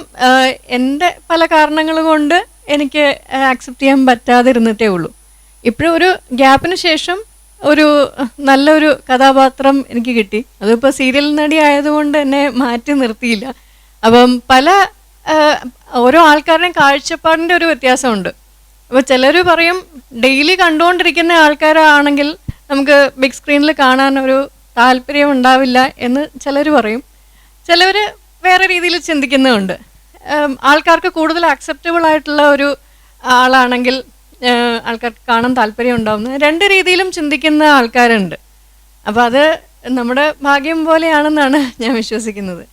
എൻ്റെ പല കാരണങ്ങൾ കൊണ്ട് എനിക്ക് ആക്സെപ്റ്റ് ചെയ്യാൻ പറ്റാതിരുന്നിട്ടേ ഉള്ളൂ. ഇപ്പോഴും ഒരു ഗ്യാപ്പിന് ശേഷം ഒരു നല്ലൊരു കഥാപാത്രം എനിക്ക് കിട്ടി. അതിപ്പോൾ സീരിയൽ നടി ആയതുകൊണ്ട് എന്നെ മാറ്റി നിർത്തിയില്ല. അപ്പം ഓരോ ആൾക്കാരുടെയും കാഴ്ചപ്പാടിൻ്റെ ഒരു വ്യത്യാസമുണ്ട്. അപ്പോൾ ചിലർ പറയും ഡെയിലി കണ്ടുകൊണ്ടിരിക്കുന്ന ആൾക്കാരാണെങ്കിൽ നമുക്ക് ബിഗ് സ്ക്രീനിൽ കാണാൻ ഒരു താല്പര്യം ഉണ്ടാവില്ല എന്ന് ചിലർ പറയും. ചിലവർ വേറെ രീതിയിൽ ചിന്തിക്കുന്നുമുണ്ട്. ആൾക്കാർക്ക് കൂടുതൽ അക്സെപ്റ്റബിൾ ആയിട്ടുള്ള ഒരു ആളാണെങ്കിൽ ആൾക്കാർക്ക് കാണാൻ താല്പര്യം ഉണ്ടാവുന്ന 2 രീതിയിലും ചിന്തിക്കുന്ന ആൾക്കാരുണ്ട്. അപ്പോൾ അത് നമ്മുടെ ഭാഗ്യം പോലെയാണെന്നാണ് ഞാൻ വിശ്വസിക്കുന്നത്.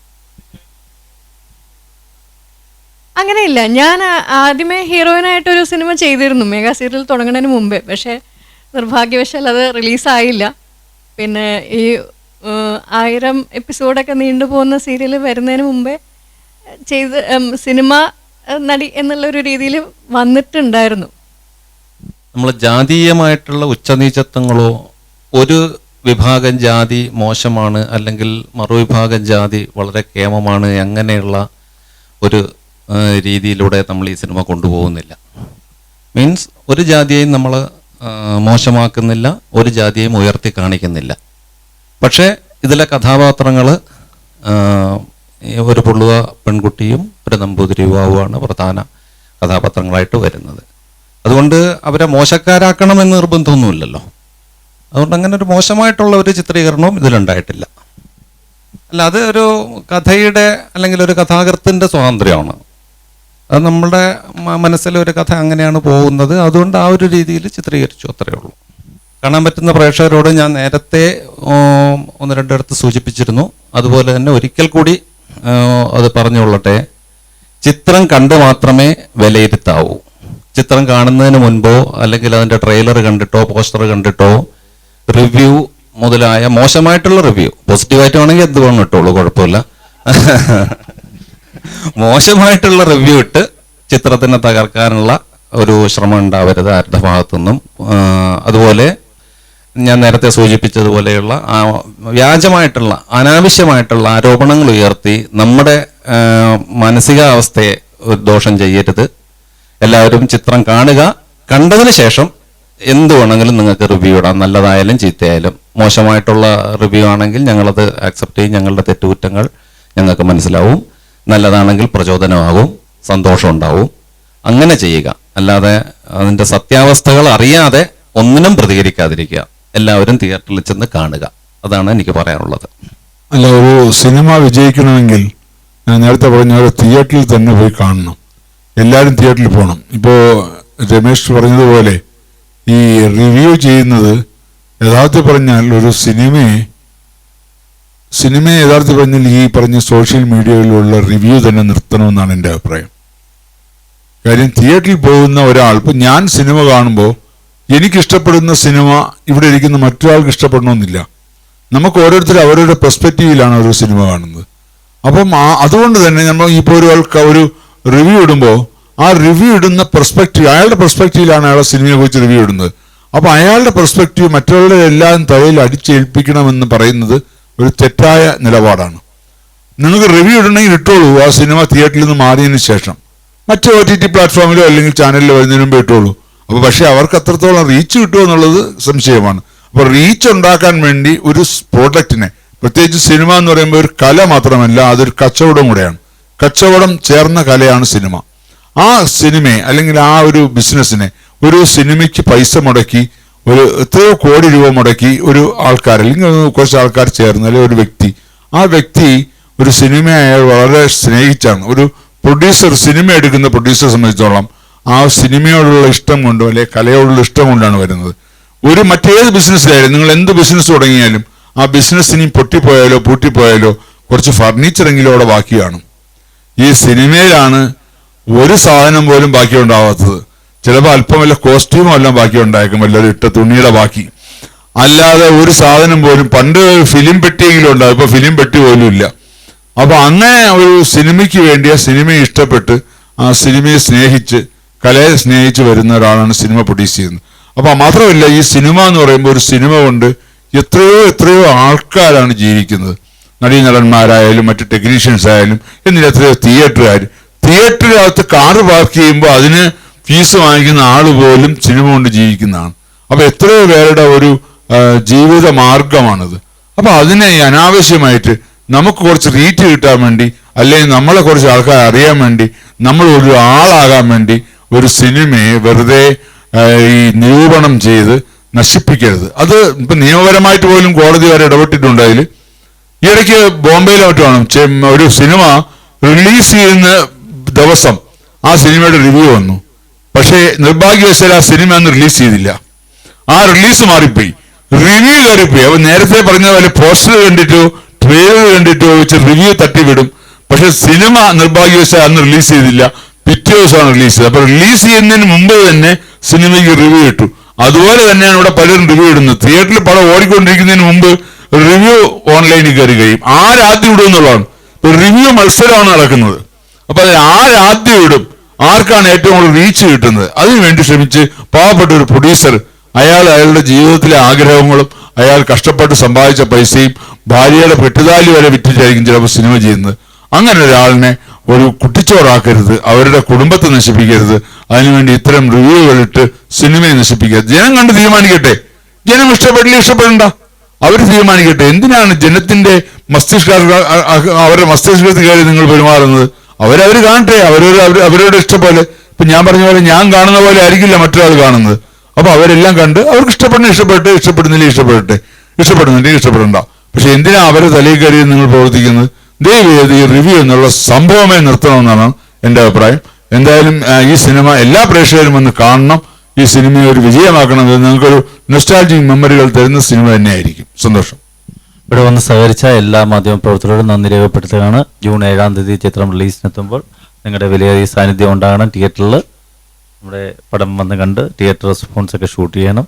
അങ്ങനെയില്ല, ഞാൻ ആദ്യമേ ഹീറോയിനായിട്ടൊരു സിനിമ ചെയ്തിരുന്നു മെഗാ സീരിയൽ തുടങ്ങുന്നതിന് മുമ്പേ. പക്ഷേ നിർഭാഗ്യവശാൽ അത് റിലീസായില്ല. പിന്നെ ഈ 1000 എപ്പിസോഡൊക്കെ നീണ്ടുപോകുന്ന സീരിയൽ വരുന്നതിന് മുമ്പേ ചെയ്ത് സിനിമ നടി എന്നുള്ളൊരു രീതിയിൽ വന്നിട്ടുണ്ടായിരുന്നു. നമ്മൾ ജാതീയമായിട്ടുള്ള ഉച്ചനീചത്വങ്ങളോ ഒരു വിഭാഗം ജാതി മോശമാണ് അല്ലെങ്കിൽ മറുവിഭാഗം ജാതി വളരെ കേമമാണ് അങ്ങനെയുള്ള ഒരു രീതിയിലൂടെ നമ്മൾ ഈ സിനിമ കൊണ്ടുപോകുന്നില്ല. മീൻസ് ഒരു ജാതിയെയും നമ്മൾ മോശമാക്കുന്നില്ല, ഒരു ജാതിയെയും ഉയർത്തി കാണിക്കുന്നില്ല. പക്ഷേ ഇതിലെ കഥാപാത്രങ്ങൾ ഒരു പുള്ളുവ പെൺകുട്ടിയും ഒരു നമ്പൂതിരി യുവാവുമാണ് പ്രധാന കഥാപാത്രങ്ങളായിട്ട് വരുന്നത്. അതുകൊണ്ട് അവരെ മോശക്കാരാക്കണമെന്ന് നിർബന്ധമൊന്നുമില്ലല്ലോ. അതുകൊണ്ട് അങ്ങനെ ഒരു മോശമായിട്ടുള്ള ഒരു ചിത്രീകരണവും ഇതിലുണ്ടായിട്ടില്ല. അല്ല, അത് ഒരു കഥയുടെ അല്ലെങ്കിൽ ഒരു കഥാകൃത്തിൻ്റെ സ്വാതന്ത്ര്യമാണ്. അത് നമ്മുടെ മനസ്സിലൊരു കഥ അങ്ങനെയാണ് പോകുന്നത്. അതുകൊണ്ട് ആ ഒരു രീതിയിൽ ചിത്രീകരിച്ചു, അത്രയേ ഉള്ളൂ. കാണാൻ പറ്റുന്ന പ്രേക്ഷകരോട് ഞാൻ നേരത്തെ ഒന്ന് രണ്ടിടത്ത് സൂചിപ്പിച്ചിരുന്നു. അതുപോലെ തന്നെ ഒരിക്കൽ കൂടി അത് പറഞ്ഞുകൊള്ളട്ടെ. ചിത്രം കണ്ട് മാത്രമേ വിലയിരുത്താവൂ. ചിത്രം കാണുന്നതിന് മുൻപോ അല്ലെങ്കിൽ അതിൻ്റെ ട്രെയിലർ കണ്ടിട്ടോ പോസ്റ്റർ കണ്ടിട്ടോ റിവ്യൂ മുതലായ മോശമായിട്ടുള്ള റിവ്യൂ, പോസിറ്റീവായിട്ട് വേണമെങ്കിൽ എന്ത് വേണം ഇട്ടോളൂ, കുഴപ്പമില്ല, മോശമായിട്ടുള്ള റിവ്യൂ ഇട്ട് ചിത്രത്തിനെ തകർക്കാനുള്ള ഒരു ശ്രമം ഉണ്ടാവരുത് ആരുടെ ഭാഗത്തുനിന്നും. അതുപോലെ ഞാൻ നേരത്തെ സൂചിപ്പിച്ചതുപോലെയുള്ള വ്യാജമായിട്ടുള്ള അനാവശ്യമായിട്ടുള്ള ആരോപണങ്ങൾ ഉയർത്തി നമ്മുടെ മാനസികാവസ്ഥയെ ദോഷം ചെയ്യരുത്. എല്ലാവരും ചിത്രം കാണുക, കണ്ടതിന് ശേഷം എന്ത് വേണമെങ്കിലും നിങ്ങൾക്ക് റിവ്യൂ ഇടാം, നല്ലതായാലും ചീത്തയായാലും. മോശമായിട്ടുള്ള റിവ്യൂ ആണെങ്കിൽ ഞങ്ങളത് ആക്സെപ്റ്റ് ചെയ്യും, ഞങ്ങളുടെ തെറ്റുകുറ്റങ്ങൾ ഞങ്ങൾക്ക് മനസ്സിലാവും. നല്ലതാണെങ്കിൽ പ്രചോദനമാകും, സന്തോഷം ഉണ്ടാവും. അങ്ങനെ ചെയ്യുക, അല്ലാതെ അതിൻ്റെ സത്യാവസ്ഥകൾ അറിയാതെ ഒന്നിനും പ്രതികരിക്കാതിരിക്കുക. എല്ലാവരും തിയേറ്ററിൽ ചെന്ന് കാണുക, അതാണ് എനിക്ക് പറയാനുള്ളത്. അല്ല, ഒരു സിനിമ വിജയിക്കണമെങ്കിൽ ഞാൻ നേരത്തെ പറഞ്ഞ ഒരു തിയേറ്ററിൽ തന്നെ പോയി കാണണം, എല്ലാവരും തിയേറ്ററിൽ പോകണം. ഇപ്പോൾ രമേശ് പറഞ്ഞതുപോലെ ഈ റിവ്യൂ ചെയ്യുന്നത് യഥാർത്ഥത്തിൽ പറഞ്ഞാൽ ഒരു സിനിമയെ യഥാർത്ഥത്തിൽ പറഞ്ഞാൽ ഈ പറഞ്ഞ സോഷ്യൽ മീഡിയയിലുള്ള റിവ്യൂ തന്നെ നിർത്തണമെന്നാണ് എൻ്റെ അഭിപ്രായം. കാര്യം തിയേറ്ററിൽ പോകുന്ന ഒരാൾ, ഇപ്പം ഞാൻ സിനിമ കാണുമ്പോൾ എനിക്കിഷ്ടപ്പെടുന്ന സിനിമ ഇവിടെ ഇരിക്കുന്ന മറ്റൊരാൾക്ക് ഇഷ്ടപ്പെടണമെന്നില്ല. നമുക്ക് ഓരോരുത്തരും അവരുടെ പെർസ്പെക്റ്റീവിലാണ് ഒരു സിനിമ കാണുന്നത്. അപ്പം അതുകൊണ്ട് തന്നെ നമ്മൾ ഇപ്പോൾ ഒരു റിവ്യൂ ഇടുമ്പോൾ ആ റിവ്യൂ ഇടുന്ന പെർസ്പെക്റ്റീവ്, അയാളുടെ പെർസ്പെക്റ്റീവിലാണ് അയാളുടെ സിനിമയെ കുറിച്ച് റിവ്യൂ ഇടുന്നത്. അപ്പോൾ അയാളുടെ പെർസ്പെക്റ്റീവ് മറ്റുള്ളവരുടെ എല്ലാം തലയിൽ അടിച്ചേൽപ്പിക്കണമെന്ന് പറയുന്നത് ഒരു തെറ്റായ നിലപാടാണ്. നിങ്ങൾക്ക് റിവ്യൂ ഇടണമെങ്കിൽ ഇട്ടോളൂ, ആ സിനിമ തിയേറ്ററിൽ നിന്ന് മാറിയതിന് ശേഷം മറ്റ് OTT പ്ലാറ്റ്ഫോമിലോ അല്ലെങ്കിൽ ചാനലിലോ വരുന്നതിന് മുമ്പ് ഇട്ടോളൂ. അപ്പോൾ പക്ഷേ അവർക്ക് അത്രത്തോളം റീച്ച് കിട്ടുമോ എന്നുള്ളത് സംശയമാണ്. അപ്പോൾ റീച്ച് ഉണ്ടാക്കാൻ വേണ്ടി ഒരു പ്രോഡക്റ്റിനെ, പ്രത്യേകിച്ച് സിനിമ എന്ന് പറയുമ്പോൾ ഒരു കല മാത്രമല്ല, അതൊരു കച്ചവടം കൂടെയാണ്. കച്ചവടം ചേർന്ന കലയാണ് സിനിമ. ആ സിനിമയെ അല്ലെങ്കിൽ ആ ഒരു ബിസിനസ്സിനെ, ഒരു സിനിമയ്ക്ക് പൈസ മുടക്കി എത്രയോ കോടി രൂപ മുടക്കി ഒരു ആൾക്കാർ അല്ലെങ്കിൽ കുറച്ച് ആൾക്കാർ ചേർന്ന് അല്ലെങ്കിൽ ഒരു വ്യക്തി, ആ വ്യക്തി ഒരു സിനിമയെ അയാൾ വളരെ സ്നേഹിച്ചാണ്. ഒരു പ്രൊഡ്യൂസർ, സിനിമ എടുക്കുന്ന പ്രൊഡ്യൂസറെ സംബന്ധിച്ചോളം ആ സിനിമയോടുള്ള ഇഷ്ടം കൊണ്ടോ അല്ലെങ്കിൽ കലയോടുള്ള ഇഷ്ടം കൊണ്ടാണ് വരുന്നത്. ഒരു മറ്റേത് ബിസിനസ്സിലായാലും, നിങ്ങൾ എന്ത് ബിസിനസ് തുടങ്ങിയാലും ആ ബിസിനസ് ഇനി പൊട്ടിപ്പോയാലോ പൂട്ടിപ്പോയാലോ കുറച്ച് ഫർണിച്ചറെങ്കിലും അവിടെ ബാക്കി കാണും. ഈ സിനിമയിലാണ് ഒരു സാധനം പോലും ബാക്കി ഉണ്ടാവാത്തത്. ചിലപ്പോൾ അല്പം വല്ല കോസ്റ്റ്യൂമും എല്ലാം ബാക്കി ഉണ്ടായേക്കും, വല്ലൊരു ഇട്ട തുണിയുടെ ബാക്കി, അല്ലാതെ ഒരു സാധനം പോലും. പണ്ട് ഫിലിം പെട്ടിയെങ്കിലും ഉണ്ടാവും, ഇപ്പൊ ഫിലിം പെട്ടി പോലും ഇല്ല. അപ്പൊ അങ്ങനെ ഒരു സിനിമയ്ക്ക് വേണ്ടി ആ സിനിമയെ ഇഷ്ടപ്പെട്ട് ആ സിനിമയെ സ്നേഹിച്ച് കലയെ സ്നേഹിച്ച് വരുന്ന ഒരാളാണ് സിനിമ പ്രൊഡ്യൂസ് ചെയ്യുന്നത്. അപ്പൊ മാത്രമല്ല, ഈ സിനിമ എന്ന് പറയുമ്പോൾ ഒരു സിനിമ കൊണ്ട് എത്രയോ ആൾക്കാരാണ് ജീവിക്കുന്നത്. നടീനടന്മാരായാലും മറ്റ് ടെക്നീഷ്യൻസ് ആയാലും എന്നിട്ട് എത്രയോ തിയേറ്ററിനകത്ത് കാറ് പാർക്ക് ചെയ്യുമ്പോൾ അതിന് ഫീസ് വാങ്ങിക്കുന്ന ആൾ പോലും സിനിമ കൊണ്ട് ജീവിക്കുന്നതാണ്. അപ്പൊ എത്രയോ പേരുടെ ഒരു ജീവിത മാർഗമാണിത്. അപ്പൊ അതിനെ അനാവശ്യമായിട്ട് നമുക്ക് കുറച്ച് റീച്ച് കിട്ടാൻ വേണ്ടി, അല്ലെങ്കിൽ നമ്മളെ കുറച്ച് ആൾക്കാർ അറിയാൻ വേണ്ടി, നമ്മൾ ഒരു ആളാകാൻ വേണ്ടി ഒരു സിനിമയെ വെറുതെ ഈ നിരൂപണം ചെയ്ത് നശിപ്പിക്കരുത്. അത് ഇപ്പൊ നിയമപരമായിട്ട് പോലും കോടതി വരെ ഇടപെട്ടിട്ടുണ്ട്. അതിൽ ഈ ഇടയ്ക്ക് ബോംബെയിലെ മറ്റുമാണ് ഒരു സിനിമ റിലീസ് ചെയ്യുന്ന ദിവസം ആ സിനിമയുടെ റിവ്യൂ വന്നു. പക്ഷേ നിർഭാഗ്യവശാൽ ആ സിനിമ അന്ന് റിലീസ് ചെയ്തില്ല. ആ റിലീസ് മാറിപ്പോയി, റിവ്യൂ കയറിപ്പോയി. അപ്പൊ നേരത്തെ പറഞ്ഞ പോലെ പോസ്റ്റർ കണ്ടിട്ടോ ട്രെയിലർ കണ്ടിട്ടോ വെച്ച് റിവ്യൂ തട്ടിവിടും. പക്ഷെ സിനിമ നിർഭാഗ്യവശാൽ അന്ന് റിലീസ് ചെയ്തില്ല, പിറ്റേ ദിവസമാണ് റിലീസ് ചെയ്തത്. അപ്പൊ റിലീസ് ചെയ്യുന്നതിന് മുമ്പ് തന്നെ സിനിമയ്ക്ക് റിവ്യൂ ഇട്ടു. അതുപോലെ തന്നെയാണ് ഇവിടെ പലരും റിവ്യൂ ഇടുന്നത്. തിയേറ്ററിൽ പടം ഓടിക്കൊണ്ടിരിക്കുന്നതിന് മുമ്പ് റിവ്യൂ ഓൺലൈനിൽ കയറി കഴിയും. ആരാദ്യം ഇടും എന്നുള്ളതാണ്. ഇപ്പൊ റിവ്യൂ മത്സരമാണ് നടക്കുന്നത്. അപ്പൊ അതിൽ ആരാദ്യം ഇടും, ആർക്കാണ് ഏറ്റവും കൂടുതൽ റീച്ച് കിട്ടുന്നത്, അതിനുവേണ്ടി ശ്രമിച്ച് പാവപ്പെട്ട ഒരു പ്രൊഡ്യൂസർ അയാളുടെ ജീവിതത്തിലെ ആഗ്രഹങ്ങളും അയാൾ കഷ്ടപ്പെട്ട് സമ്പാദിച്ച പൈസയും ഭാര്യയുടെ പെട്ടുതാലി വരെ വിറ്റിട്ടായിരിക്കും ചിലപ്പോൾ സിനിമ ചെയ്യുന്നത്. അങ്ങനെ ഒരാളിനെ ഒരു കുട്ടിച്ചോറാക്കരുത്, അവരുടെ കുടുംബത്തെ നശിപ്പിക്കരുത്. അതിനുവേണ്ടി ഇത്തരം റിവ്യൂകളിട്ട് സിനിമയെ നശിപ്പിക്കരുത്. ജനം കണ്ട് തീരുമാനിക്കട്ടെ. ജനം ഇഷ്ടപ്പെടണ്ട, അവർ തീരുമാനിക്കട്ടെ. എന്തിനാണ് ജനത്തിന്റെ അവരുടെ മസ്തിഷ്കത്തിൽ കയറി നിങ്ങൾ പെരുമാറുന്നത്? അവരവർ കാണട്ടെ, അവരുടെ ഇഷ്ടം പോലെ. ഇപ്പൊ ഞാൻ പറഞ്ഞ പോലെ ഞാൻ കാണുന്ന പോലെ ആയിരിക്കില്ല മറ്റൊരാൾ കാണുന്നത്. അപ്പൊ അവരെല്ലാം കണ്ട് അവർക്ക് ഇഷ്ടപ്പെടുന്നില്ലെങ്കിൽ ഇഷ്ടപ്പെടണ്ട. പക്ഷെ എന്തിനാ അവരെ തലയിൽ കയറി നിങ്ങൾ പ്രവർത്തിക്കുന്നത്? ദയവേത് ഈ റിവ്യൂ എന്നുള്ള സംഭവമേ നിർത്തണമെന്നാണ് എൻ്റെ അഭിപ്രായം. എന്തായാലും ഈ സിനിമ എല്ലാ പ്രേക്ഷകരും വന്ന് കാണണം. ഈ സിനിമയെ ഒരു വിജയമാക്കണമെങ്കിൽ നിങ്ങൾക്കൊരു നൊസ്റ്റാൾജിക് മെമ്മറികൾ തരുന്ന സിനിമ തന്നെയായിരിക്കും. സന്തോഷം. ഇവിടെ വന്ന് സഹകരിച്ച എല്ലാ മാധ്യമപ്രവർത്തകരോടും നന്ദി രേഖപ്പെടുത്തുകയാണ്. ജൂൺ 7-ാം തീയതി ചിത്രം റിലീസിനെത്തുമ്പോൾ നിങ്ങളുടെ വിലയേറിയ സാന്നിധ്യം ഉണ്ടാകണം. തിയേറ്ററിൽ നമ്മുടെ പടം വന്ന് കണ്ട് തിയേറ്റർ റെസ്പോൺസൊക്കെ ഷൂട്ട് ചെയ്യണം.